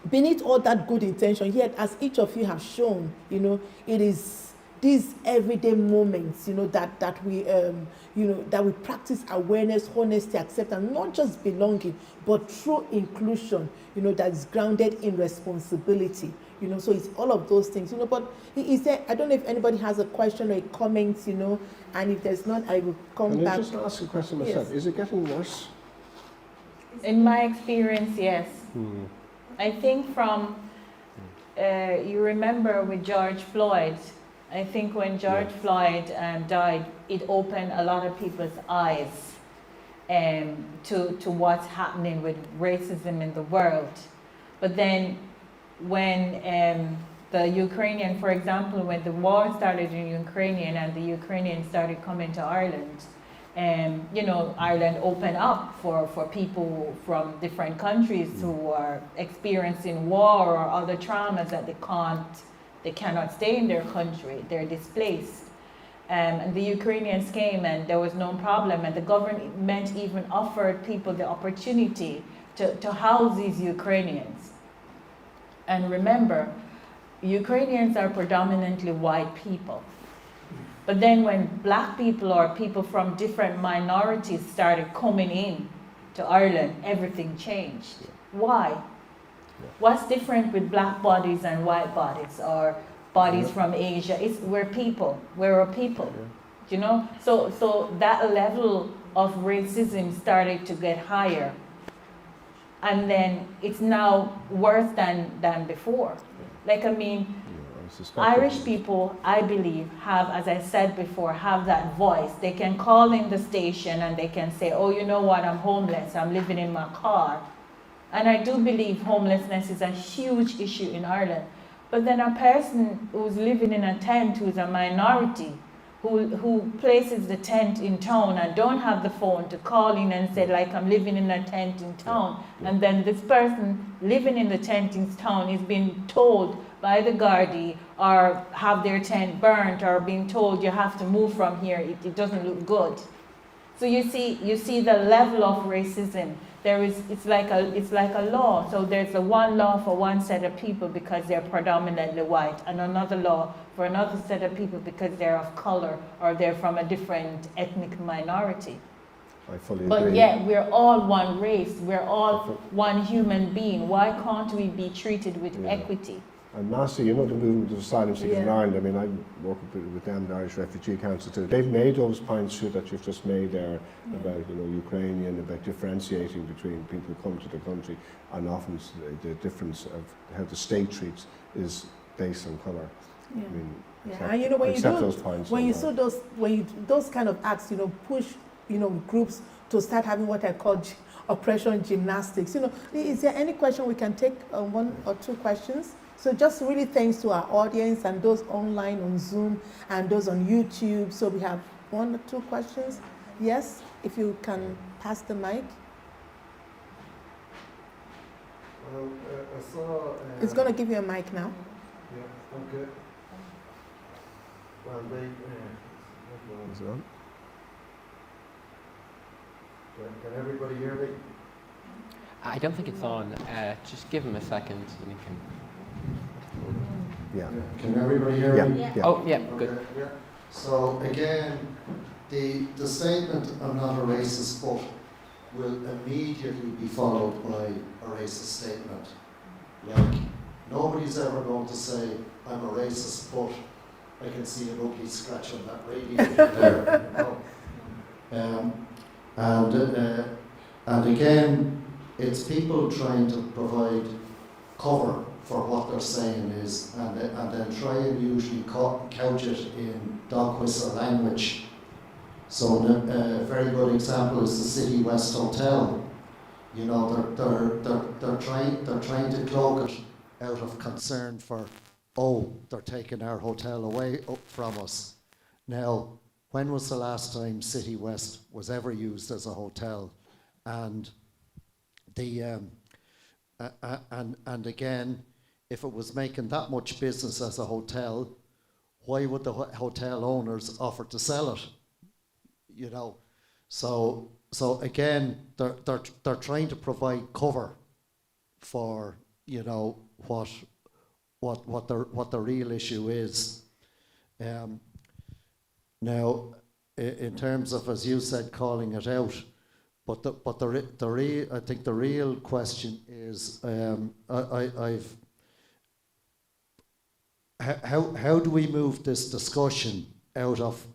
beneath all that good intention, yet as each of you have shown, you know, it is these everyday moments, you know, that we, you know, that we practice awareness, honesty, acceptance, not just belonging, but true inclusion, you know, that is grounded in responsibility, you know. So it's all of those things, you know. But is there, I don't know if anybody has a question or a comment, you know, and if there's not, I will come back. Can I just ask a question myself? Yes. Is it getting worse? In my experience, yes. I think from, you remember with George Floyd, I think when George Floyd died, it opened a lot of people's eyes to what's happening with racism in the world. But then when the Ukrainian, for example, when the war started in Ukraine and the Ukrainians started coming to Ireland, you know, Ireland opened up for people from different countries who are experiencing war or other traumas that they cannot stay in their country, they're displaced. And the Ukrainians came and there was no problem, and the government even offered people the opportunity to house these Ukrainians. And remember, Ukrainians are predominantly white people. But then when black people or people from different minorities started coming in to Ireland, everything changed. Why? What's different with black bodies and white bodies or bodies from Asia? We're people. We're a people. You know? So that level of racism started to get higher. And then it's now worse than before. Like, I mean, Irish people, I believe, have, as I said before, have that voice. They can call in the station and they can say, oh, you know what, I'm homeless, I'm living in my car. And I do believe homelessness is a huge issue in Ireland. But then a person who's living in a tent, who's a minority, who places the tent in town and don't have the phone to call in and say, like, I'm living in a tent in town. And then this person living in the tent in town is being told by the Gardaí or have their tent burnt or being told you have to move from here, it doesn't look good. So you see the level of racism. It's like a law. So there's a one law for one set of people because they're predominantly white, and another law for another set of people because they're of color or they're from a different ethnic minority. I fully agree. But yet we're all one race. We're all one human being. Why can't we be treated with equity? And Master, you know the movement of asylum seekers in Ireland, I mean, I work with them, the Irish Refugee Council too. They've made those points too that you've just made there about, you know, Ukrainian, about differentiating between people who come to the country, and often the difference of how the state treats is based on colour. Yeah. I mean, Yeah, accept, and you know when you accept do, those points. when you somewhere. saw those, when you those kind of acts, push, groups to start having what I call oppression gymnastics. Is there any question we can take? One or two questions. So just really thanks to our audience and those online on Zoom and those on YouTube. So we have one or two questions. Yes, if you can pass the mic. Well, I saw. It's going to give you a mic now. Yeah, okay. Well, Is it on? can everybody hear me? I don't think it's on. Just give him a second and you can. Yeah. Can everybody hear Yeah. me? Yeah. Oh, yeah, good. Okay, yeah. So again, the statement "I'm not a racist," but will immediately be followed by a racist statement. Like, nobody's ever going to say, "I'm a racist," but I can see an ugly scratch on that radiator there. And again, it's people trying to provide cover for what they're saying is, and then try and usually couch it in dog whistle language. So a very good example is the City West Hotel. They're trying to cloak it out of concern for, they're taking our hotel away from us. Now, when was the last time City West was ever used as a hotel? And and again, if it was making that much business as a hotel, why would the hotel owners offer to sell it? So again, they're trying to provide cover for what the real issue is. Now, in terms of, as you said, calling it out, but I think the real question is, how do we move this discussion out of,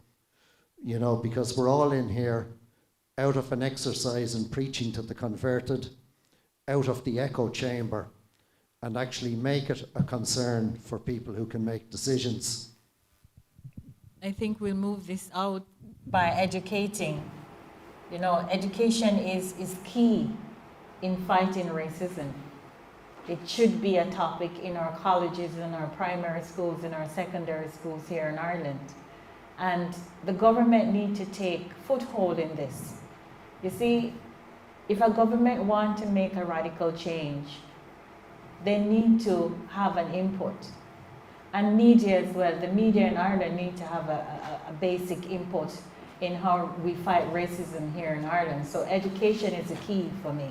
because we're all in here, out of an exercise in preaching to the converted, out of the echo chamber, and actually make it a concern for people who can make decisions? I think we'll move this out by educating. Education is key in fighting racism. It should be a topic in our colleges, in our primary schools, in our secondary schools here in Ireland. And the government need to take foothold in this. You see, if a government want to make a radical change, they need to have an input. And media as well. The media in Ireland need to have a basic input in how we fight racism here in Ireland. So education is a key for me.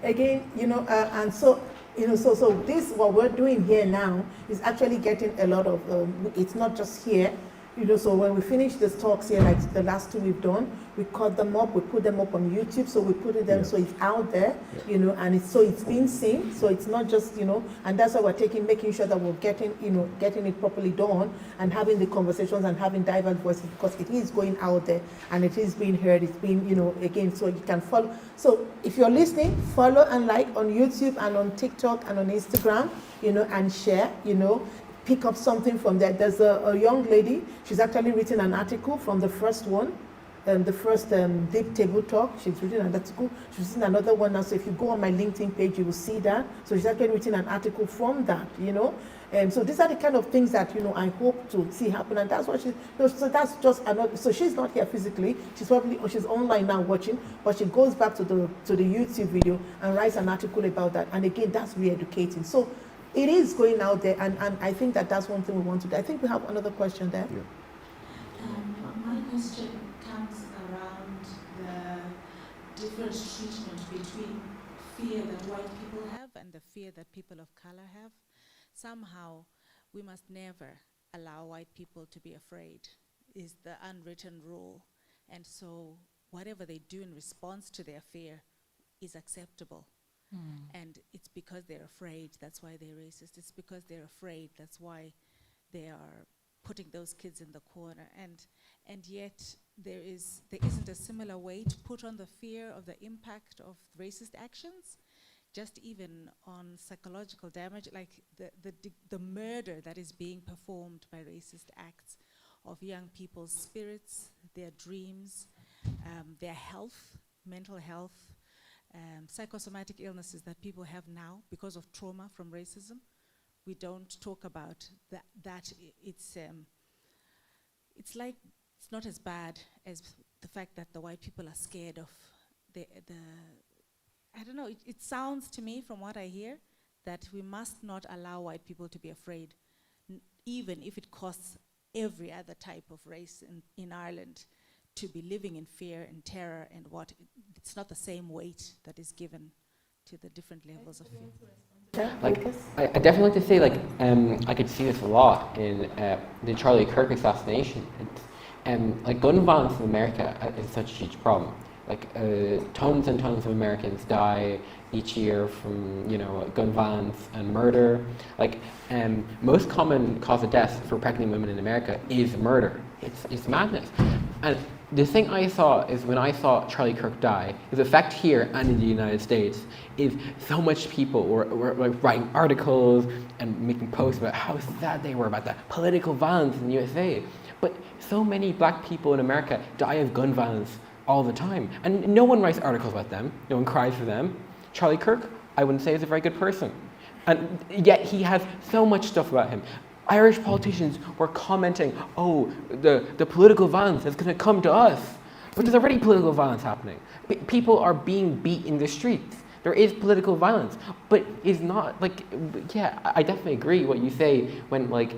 Again, and so, so this, what we're doing here now is actually getting a lot of, it's not just here, so when we finish these talks here, like the last two we've done, we cut them up, we put them up on YouTube, so we put it them, so it's out there, and it's being seen, so it's not just, and that's why we're making sure that we're getting it properly done, and having the conversations and having diverse voices, because it is going out there, and it is being heard, it's being, again, so you can follow. So if you're listening, follow and like on YouTube and on TikTok and on Instagram, and share, pick up something from there. There's a young lady, she's actually written an article from the first one, the first DEeP table talk. She's written an article, she's written another one now, so if you go on my LinkedIn page, you will see that. So she's actually written an article from that, And so these are the kind of things that, I hope to see happen, and that's what so that's just another, so she's not here physically, she's online now watching, but she goes back to the YouTube video and writes an article about that, and again, that's re-educating. So it is going out there, and I think that's one thing we want to do. I think we have another question there. Yeah. My question comes around the different treatment between fear that white people have and the fear that people of color have. Somehow, we must never allow white people to be afraid, is the unwritten rule. And so whatever they do in response to their fear is acceptable. And it's because they're afraid, that's why they're racist. It's because they're afraid, that's why they are putting those kids in the corner. And yet there isn't a similar weight put on the fear of the impact of racist actions. just even on psychological damage, like the murder that is being performed by racist acts of young people's spirits, their dreams, their health, mental health, psychosomatic illnesses that people have now because of trauma from racism. We don't talk about that. It's like, it's not as bad as the fact that the white people are scared of the I don't know, it sounds to me from what I hear that we must not allow white people to be afraid, even if it costs every other type of race in Ireland to be living in fear and terror and what. It's not the same weight that is given to the different levels of fear. Like, I definitely like to say, like, I could see this a lot in the Charlie Kirk assassination. Like, gun violence in America is such a huge problem. Like, tons and tons of Americans die each year from, gun violence and murder. Like, most common cause of death for pregnant women in America is murder. It's madness. And the thing I saw is when I saw Charlie Kirk die, his effect here and in the United States is so much people were like writing articles and making posts about how sad they were about the political violence in the USA. But so many black people in America die of gun violence all the time. And no one writes articles about them. No one cries for them. Charlie Kirk, I wouldn't say is a very good person. And yet he has so much stuff about him. Irish politicians were commenting, oh, the political violence is going to come to us. But there's already political violence happening. People are being beat in the streets. There is political violence. But it's not like, yeah, I definitely agree what you say when like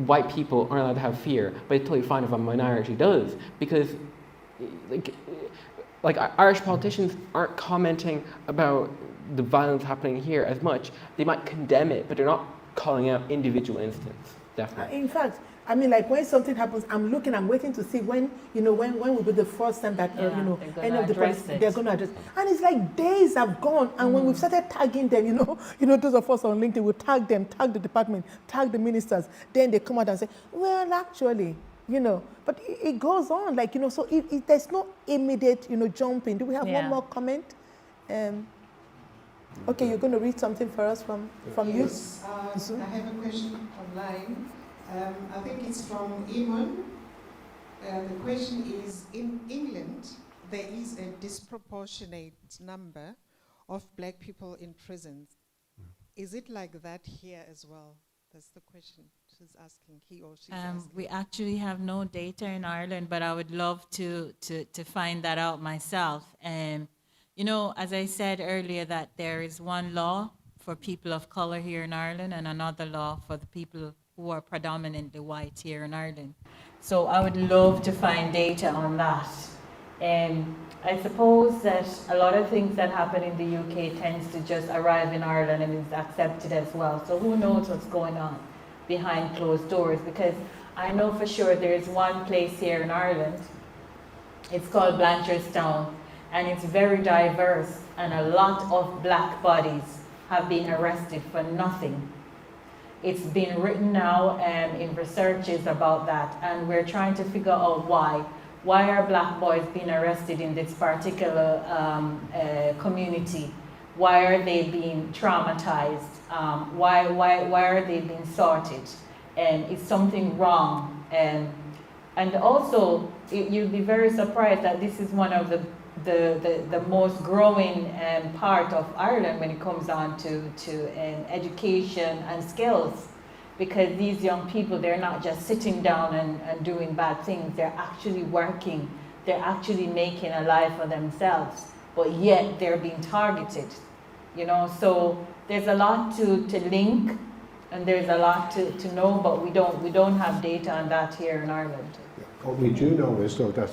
white people aren't allowed to have fear. But it's totally fine if a minority does. Because like Irish politicians aren't commenting about the violence happening here as much. They might condemn it, but they're not calling out individual incidents. Definitely. In fact, I mean, like when something happens, I'm waiting to see when will be the first time that any of the police they're going to address. And it's like days have gone, and when we've started tagging them, those of us on LinkedIn will tag them, tag the department, tag the ministers. Then they come out and say, well, actually. But it goes on, like, so if there's no immediate, jumping. Do we have one more comment? Okay, you're going to read something for us from you? Yes, I have a question online. I think it's from Ebun. The question is, in England, there is a disproportionate number of black people in prisons. Is it like that here as well? That's the question she's asking, he or she's asking. We actually have no data in Ireland, but I would love to find that out myself. As I said earlier, that there is one law for people of color here in Ireland and another law for the people who are predominantly white here in Ireland. So I would love to find data on that. I suppose that a lot of things that happen in the UK tends to just arrive in Ireland and is accepted as well. So who knows what's going on behind closed doors? Because I know for sure there is one place here in Ireland. It's called Blanchardstown, and it's very diverse, and a lot of black bodies have been arrested for nothing. It's been written now in researches about that, and we're trying to figure out why. Why are black boys being arrested in this particular community? Why are they being traumatized? Why are they being sorted? Is something wrong? And also, you'll be very surprised that this is one of the most growing part of Ireland when it comes on to education and skills. Because these young people, they're not just sitting down and doing bad things, they're actually working, they're actually making a life for themselves, but yet they're being targeted, so there's a lot to link, and there's a lot to know, but we don't have data on that here in Ireland. What we do know is, though, that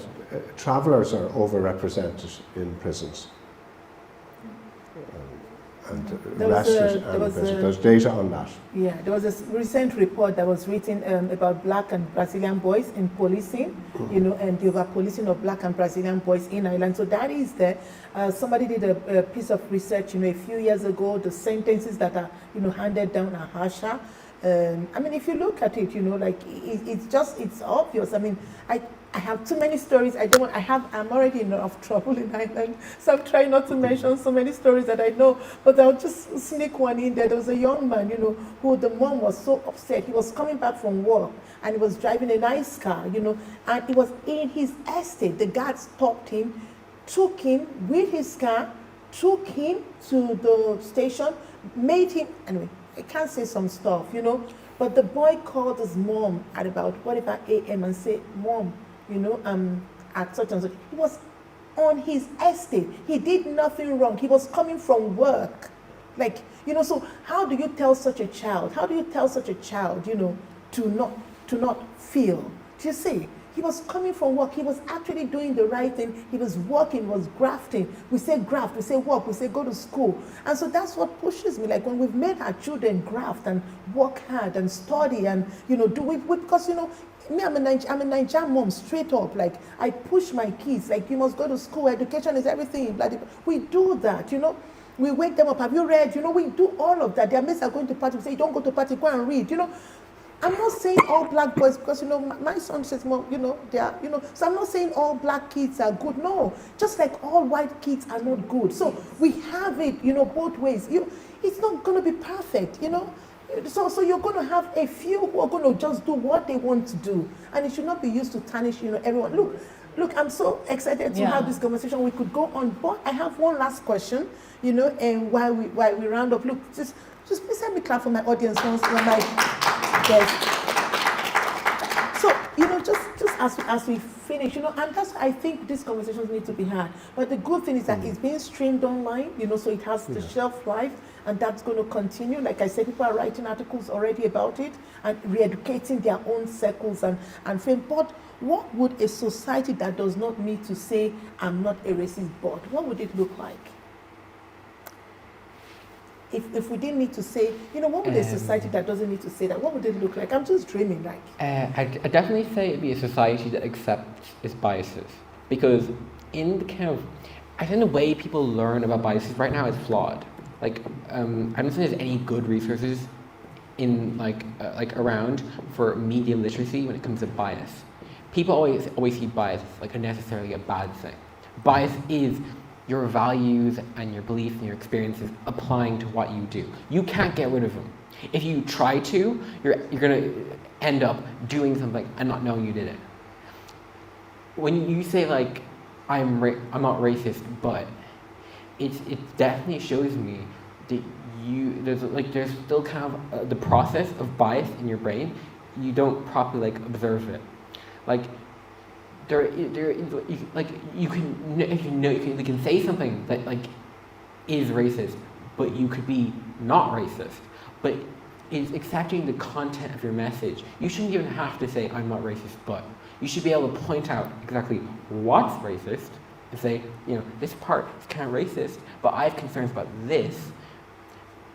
travellers are overrepresented in prisons. And arrested and imprisoned. There's data on that. Yeah, there was a recent report that was written about black and Brazilian boys in policing, and the over-policing of black and Brazilian boys in Ireland. So that is there. Somebody did a piece of research, a few years ago. The sentences that are, handed down are harsher. I mean, if you look at it, like it's obvious. I mean, I have too many stories. I'm already in enough trouble in Ireland, so I'm trying not to mention so many stories that I know. But I'll just sneak one in there. There was a young man, who the mom was so upset. He was coming back from work and he was driving a nice car, and he was in his estate. The guard stopped him, took him with his car, took him to the station, made him, anyway, I can't say some stuff, but the boy called his mom at about whatever a.m. and said, Mom, at such and such. He was on his estate. He did nothing wrong. He was coming from work. So how do you tell such a child? How do you tell such a child, to not feel? Do you see? He was coming from work. He was actually doing the right thing. He was working, he was grafting. We say graft, we say work, we say go to school. And so that's what pushes me. Like when we've made our children graft and work hard and study and, because, me, I'm a Nigerian mom, straight up. Like, I push my kids, like, you must go to school, education is everything. Bloody. We do that, We wake them up, have you read? We do all of that. Their mates are going to party, we say, don't go to party, go and read, I'm not saying all black boys, because, my son says, Mom, they are, so I'm not saying all black kids are good. No, just like all white kids are not good. So we have it, both ways. It's not going to be perfect, So you're going to have a few who are going to just do what they want to do, and it should not be used to tarnish, everyone. Look, I'm so excited to have this conversation. We could go on, but I have one last question, and while we round up. Look, just please let me clap for my audience once when my guests. So just as we finish, and that's why I think these conversations need to be had. But the good thing is that it's being streamed online, so it has the shelf life. And that's going to continue. Like I said, people are writing articles already about it and re-educating their own circles and fame. But what would a society that does not need to say, I'm not a racist, but what would it look like? If we didn't need to say, what would a society that doesn't need to say that, what would it look like? I'm just dreaming, like. I'd definitely say it'd be a society that accepts its biases. Because in the I think the way people learn about biases right now is flawed. I don't think there's any good resources in around for media literacy when it comes to bias. People always see bias as necessarily a bad thing. Bias is your values and your beliefs and your experiences applying to what you do. You can't get rid of them. If you try to, you're gonna end up doing something and not knowing you did it. When you say I'm not racist, but it definitely shows me that there's still kind of the process of bias in your brain. You don't properly observe it. You can say something that is racist, but you could be not racist. But it's accepting the content of your message. You shouldn't even have to say I'm not racist, but you should be able to point out exactly what's racist. And say, this part is kind of racist, but I have concerns about this,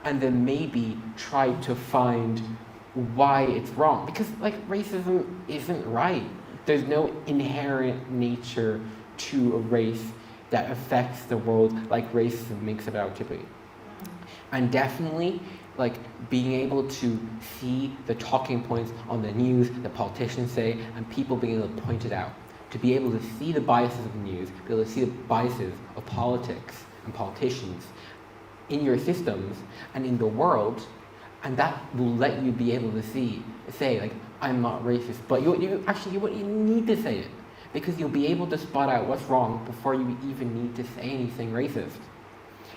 and then maybe try to find why it's wrong. Because racism isn't right. There's no inherent nature to a race that affects the world like racism makes it out to be. And definitely, being able to see the talking points on the news that politicians say, and people being able to point it out. To be able to see the biases of the news, be able to see the biases of politics and politicians in your systems and in the world, and that will let you be able to say I'm not racist, but you wouldn't need to say it, because you'll be able to spot out what's wrong before you even need to say anything racist.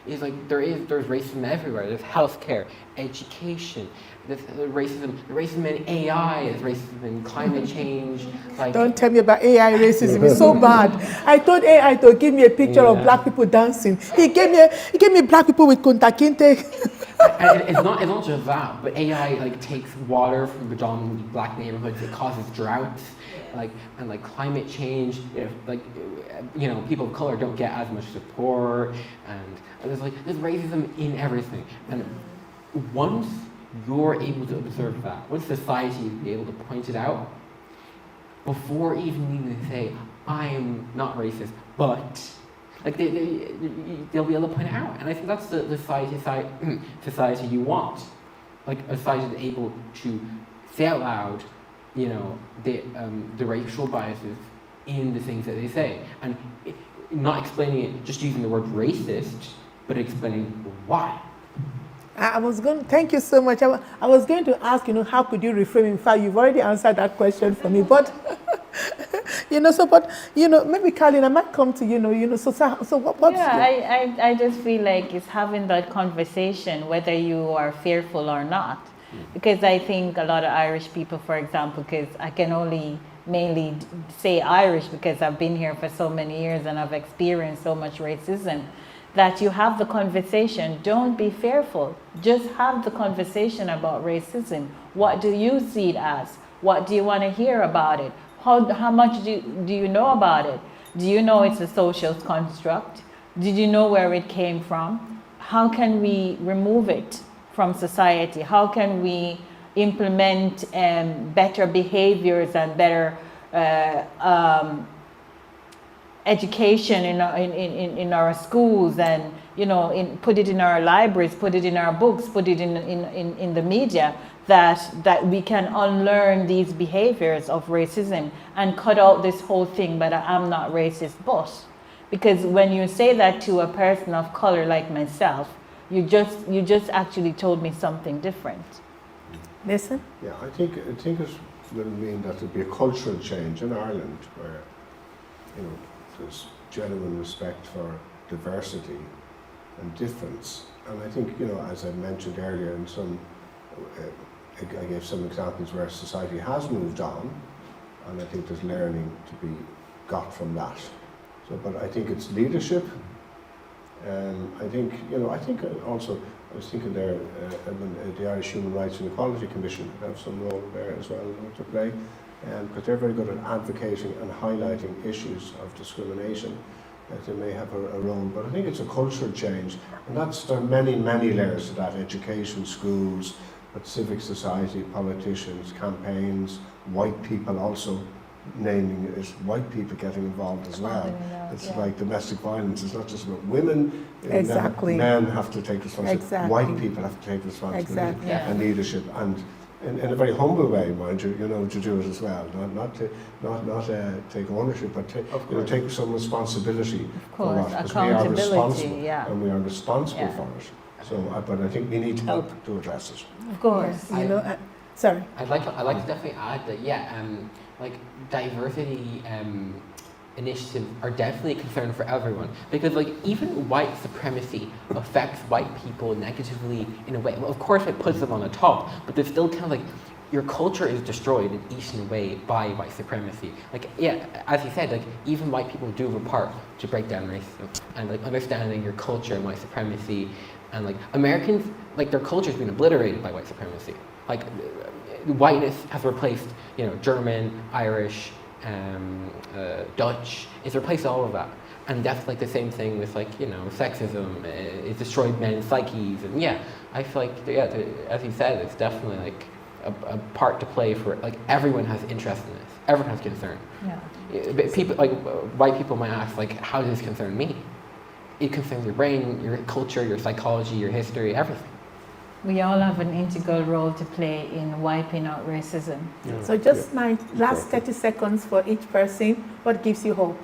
It's there's racism everywhere. There's healthcare, education, there's racism in AI, there's racism in climate change. Don't tell me about AI racism. It's so bad. I told AI to give me a picture of black people dancing. He gave me black people with kunta kinte. And it's not just that, but AI takes water from predominantly black neighborhoods. It causes droughts, and climate change. People of color don't get as much support, and there's racism in everything. And once you're able to observe that, once society is able to point it out, before even needing to say I'm not racist, but they'll be able to point it out. And I think that's the society you want. A society that's able to say out loud, the racial biases in the things that they say. And not explaining it, just using the word racist, but explaining why. Thank you so much. I was going to ask, how could you reframe? In fact, you've already answered that question for me, but, maybe Carlin, I might come to so what's I just feel like it's having that conversation, whether you are fearful or not. Because I think a lot of Irish people, for example, because I can only mainly say Irish because I've been here for so many years and I've experienced so much racism, that you have the conversation. Don't be fearful. Just have the conversation about racism. What do you see it as? What do you want to hear about it? How much do you know about it? Do you know it's a social construct? Did you know where it came from? How can we remove it from society? How can we implement better behaviors and better education in our schools, and put it in our libraries, put it in our books, put it in the media, that we can unlearn these behaviors of racism and cut out this whole thing, but I'm not racist, but. Because when you say that to a person of color like myself, you just actually told me something different. Listen. Yeah, I think it will mean that there'll be a cultural change in Ireland where, there's genuine respect for diversity and difference. And I think, as I mentioned earlier, I gave some examples where society has moved on, and I think there's learning to be got from that. So, but I think it's leadership. I think also, I was thinking there, the Irish Human Rights and Equality Commission have some role there as well to play, because they're very good at advocating and highlighting issues of discrimination. They may have a role, but I think it's a cultural change, and there are many, many layers to that: education, schools, but civic society, politicians, campaigns, white people also. Naming it, white people getting involved as well. It's like domestic violence. It's not just about women. Exactly. Men have to take responsibility. Exactly. White people have to take responsibility Exactly. and leadership, and in a very humble way, mind you, to do it as well. Not take ownership, but take some responsibility for it, because we are responsible, and we are responsible for it. So, but I think we need help to address it. Of course. Sorry. I'd like to definitely add that, diversity initiatives are definitely a concern for everyone, because even white supremacy affects white people negatively in a way. Well, of course it puts them on the top, but there's still kind of your culture is destroyed in each and a way by white supremacy. As you said, even white people do have a part to break down racism and understanding your culture and white supremacy, and Americans, their culture has been obliterated by white supremacy. Whiteness has replaced, German, Irish, Dutch. It's replaced all of that, and that's the same thing with sexism. It's destroyed men's psyches, and I feel as you said, it's definitely a part to play for everyone has interest in this. Everyone has concern. Yeah. People white people might ask how does this concern me? It concerns your brain, your culture, your psychology, your history, everything. We all have an integral role to play in wiping out racism. Yeah. So just my last 30 seconds for each person. What gives you hope?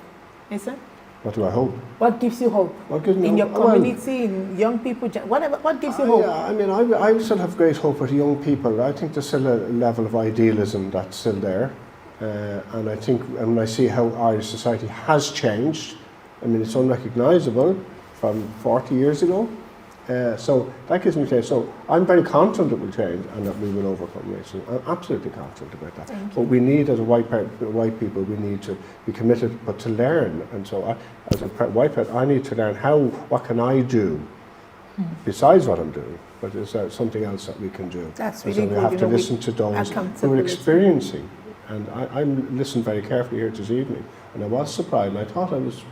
Listen. What do I hope? What gives you hope? What gives me in hope? Your community, in young people, whatever. What gives you hope? I still have great hope with young people. I think there's still a level of idealism that's still there. And I think, and I see how Irish society has changed. It's unrecognisable from 40 years ago. So that gives me faith. So I'm very confident it will change and that we will overcome racism. I'm absolutely confident about that. But we need, as white people, we need to be committed, but to learn. And so, as a white person, I need to learn what can I do besides what I'm doing. But is there something else that we can do? That's really good. So we have to listen to those who are experiencing. And I listened very carefully here this evening, and I was surprised. And I thought I was,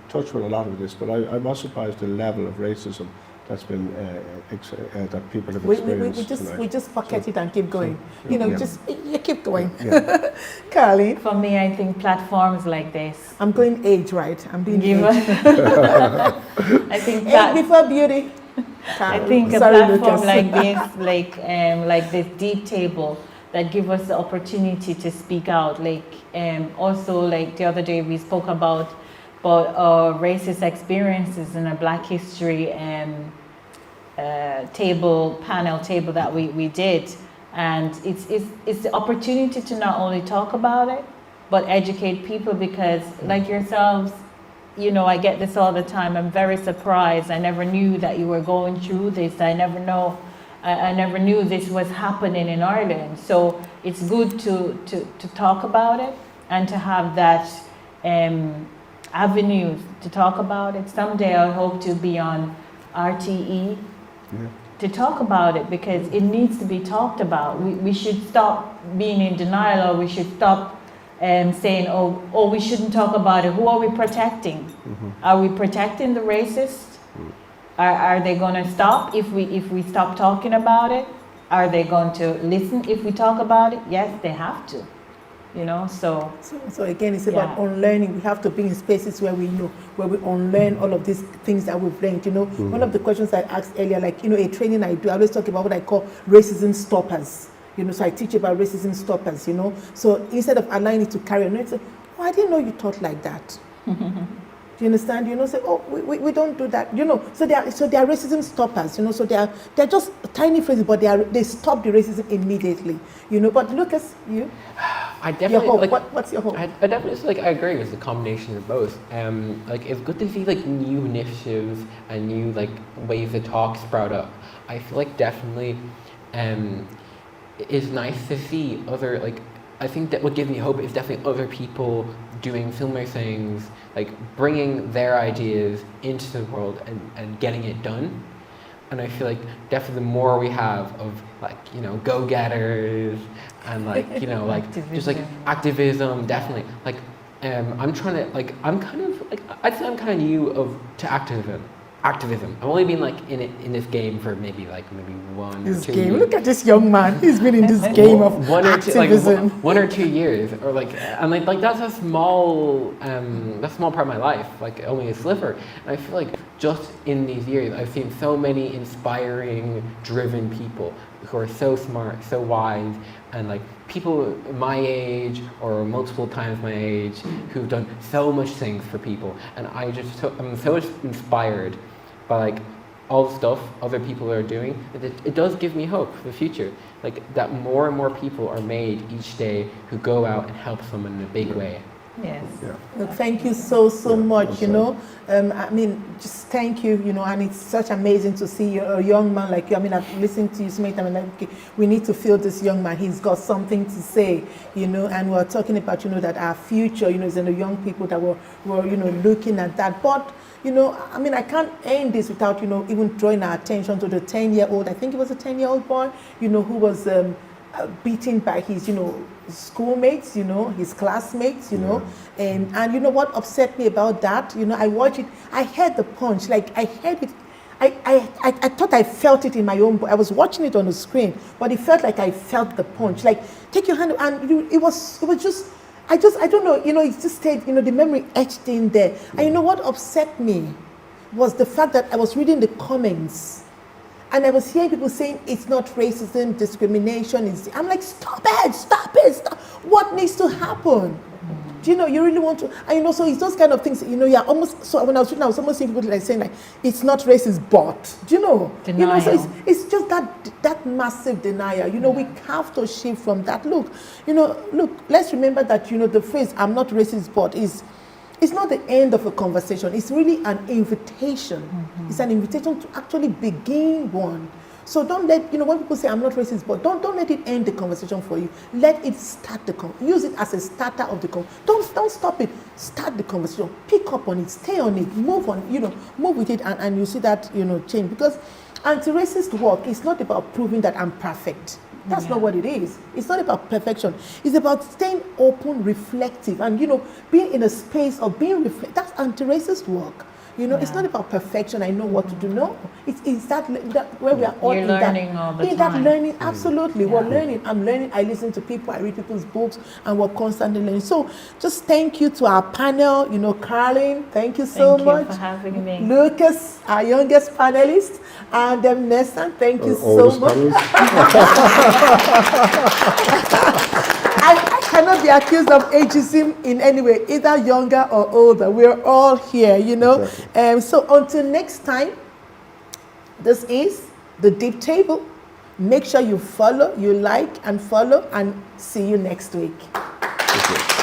touched with a lot of this, but I was surprised the level of racism that's been that people have experienced. We just pocket it and keep going. You keep going. Yeah. Carlin? For me, I think platforms like this. I'm going age, right? I'm doing age. I think age before beauty. I think a platform like this, like this DEeP table, that give us the opportunity to speak out. Like also, like the other day we spoke about racist experiences in a Black History panel table that we did, and it's the opportunity to not only talk about it but educate people, because like yourselves, you know, I get this all the time. I'm very surprised. I never knew that you were going through this. I never knew this was happening in Ireland. So it's good to talk about it and to have that avenue to talk about it. Someday I hope to be on RTE to talk about it, because it needs to be talked about. We should stop being in denial, or we should stop saying, oh, we shouldn't talk about it. Who are we protecting? Are we protecting the racists? Are they going to stop if we stop talking about it? Are they going to listen if we talk about it? Yes, they have to. You know, so again, it's about unlearning. We have to be in spaces where we know, where we unlearn all of these things that we've learned. You know, one of the questions I asked earlier, like, you know, a training I do, I always talk about what I call racism stoppers. You know, so I teach about racism stoppers, you know. So instead of allowing it to carry on, it's like, oh, I didn't know you taught like that. Do you understand? You know, say, oh, we don't do that. You know, so they are racism stoppers. You know, so they're just tiny phrases, but they stop the racism immediately. You know, but Lucas, you. I definitely your hope. What's your hope? I definitely I agree with the combination of both. Like it's good to see like new initiatives and new like ways to talk sprout up. I feel like definitely, it's nice to see other like. I think that what gives me hope is definitely other people doing similar things, like bringing their ideas into the world and getting it done. And I feel like definitely the more we have of like, you know, go-getters and like, you know, like just like activism, definitely. Like, I'm trying to like, I'm kind of like, I'd say I'm kind of new to activism. I've only been like in this game for maybe 1 or 2 years. Look at this young man. He's been in this game of activism. 1 or 2 years, or like, and like that's a small part of my life, like only a sliver. And I feel like just in these years, I've seen so many inspiring, driven people who are so smart, so wise, and like people my age or multiple times my age who've done so much things for people. And I'm so inspired by like all the stuff other people are doing. It does give me hope for the future, like that more and more people are made each day who go out and help someone in a big way. Yes. Yeah. Look, thank you so much, you know. I mean, just thank you, you know, and it's such amazing to see a young man like you. I mean, I've listened to you so many times, and like, okay, we need to feel this young man. He's got something to say, you know, and we're talking about, you know, that our future, you know, is in the young people that we're you know, looking at that. But, you know, I mean, I can't end this without, you know, even drawing our attention to the 10-year-old, I think it was a 10-year-old boy, you know, who was beaten by his, you know, schoolmates, you know, his classmates, you know, and you know what upset me about that? You know, I watched it, I heard the punch, like I heard it, I thought I felt it in my own body. I was watching it on the screen, but it felt like I felt the punch. Like, take your hand, and it was just, I don't know, you know, it just stayed, you know, the memory etched in there. And you know what upset me was the fact that I was reading the comments, and I was hearing people saying it's not racism, discrimination. I'm like, stop it. What needs to happen? Do you know, you really want to, and you know, so it's those kind of things, you know, you're almost, so when I was reading, I was almost seeing people like saying like, it's not racist, but, do you know? Denial. You know, so it's just that massive denial, you know, we have to shift from that. Look, let's remember that, you know, the phrase, I'm not racist, but it's not the end of a conversation. It's really an invitation. It's an invitation to actually begin one. So don't let, you know, when people say I'm not racist, but don't let it end the conversation for you. Let it start use it as a starter of the conversation. Don't stop it. Start the conversation. Pick up on it. Stay on it. Move on. You know, move with it, and you see that, you know, change. Because anti-racist work is not about proving that I'm perfect. That's not what it is. It's not about perfection. It's about staying open, reflective, and, you know, being in a space of being reflective. That's anti-racist work. You know, it's not about perfection. I know what to do. No, it's that where we are all You're in learning that, all the in that time. learning. Absolutely, Yeah. we're learning. I'm learning. I listen to people. I read people's books, and we're constantly learning. So, just thank you to our panel. You know, Carlin, thank you so Thank you much. for having me. Lucas, our youngest panelist, and Nessa, thank you Our so oldest much. panelist. I cannot be accused of ageism in any way, either younger or older. We're all here, you know. Exactly. So until next time, this is the DEeP Table. Make sure you follow, you like and follow, and see you next week. Thank you.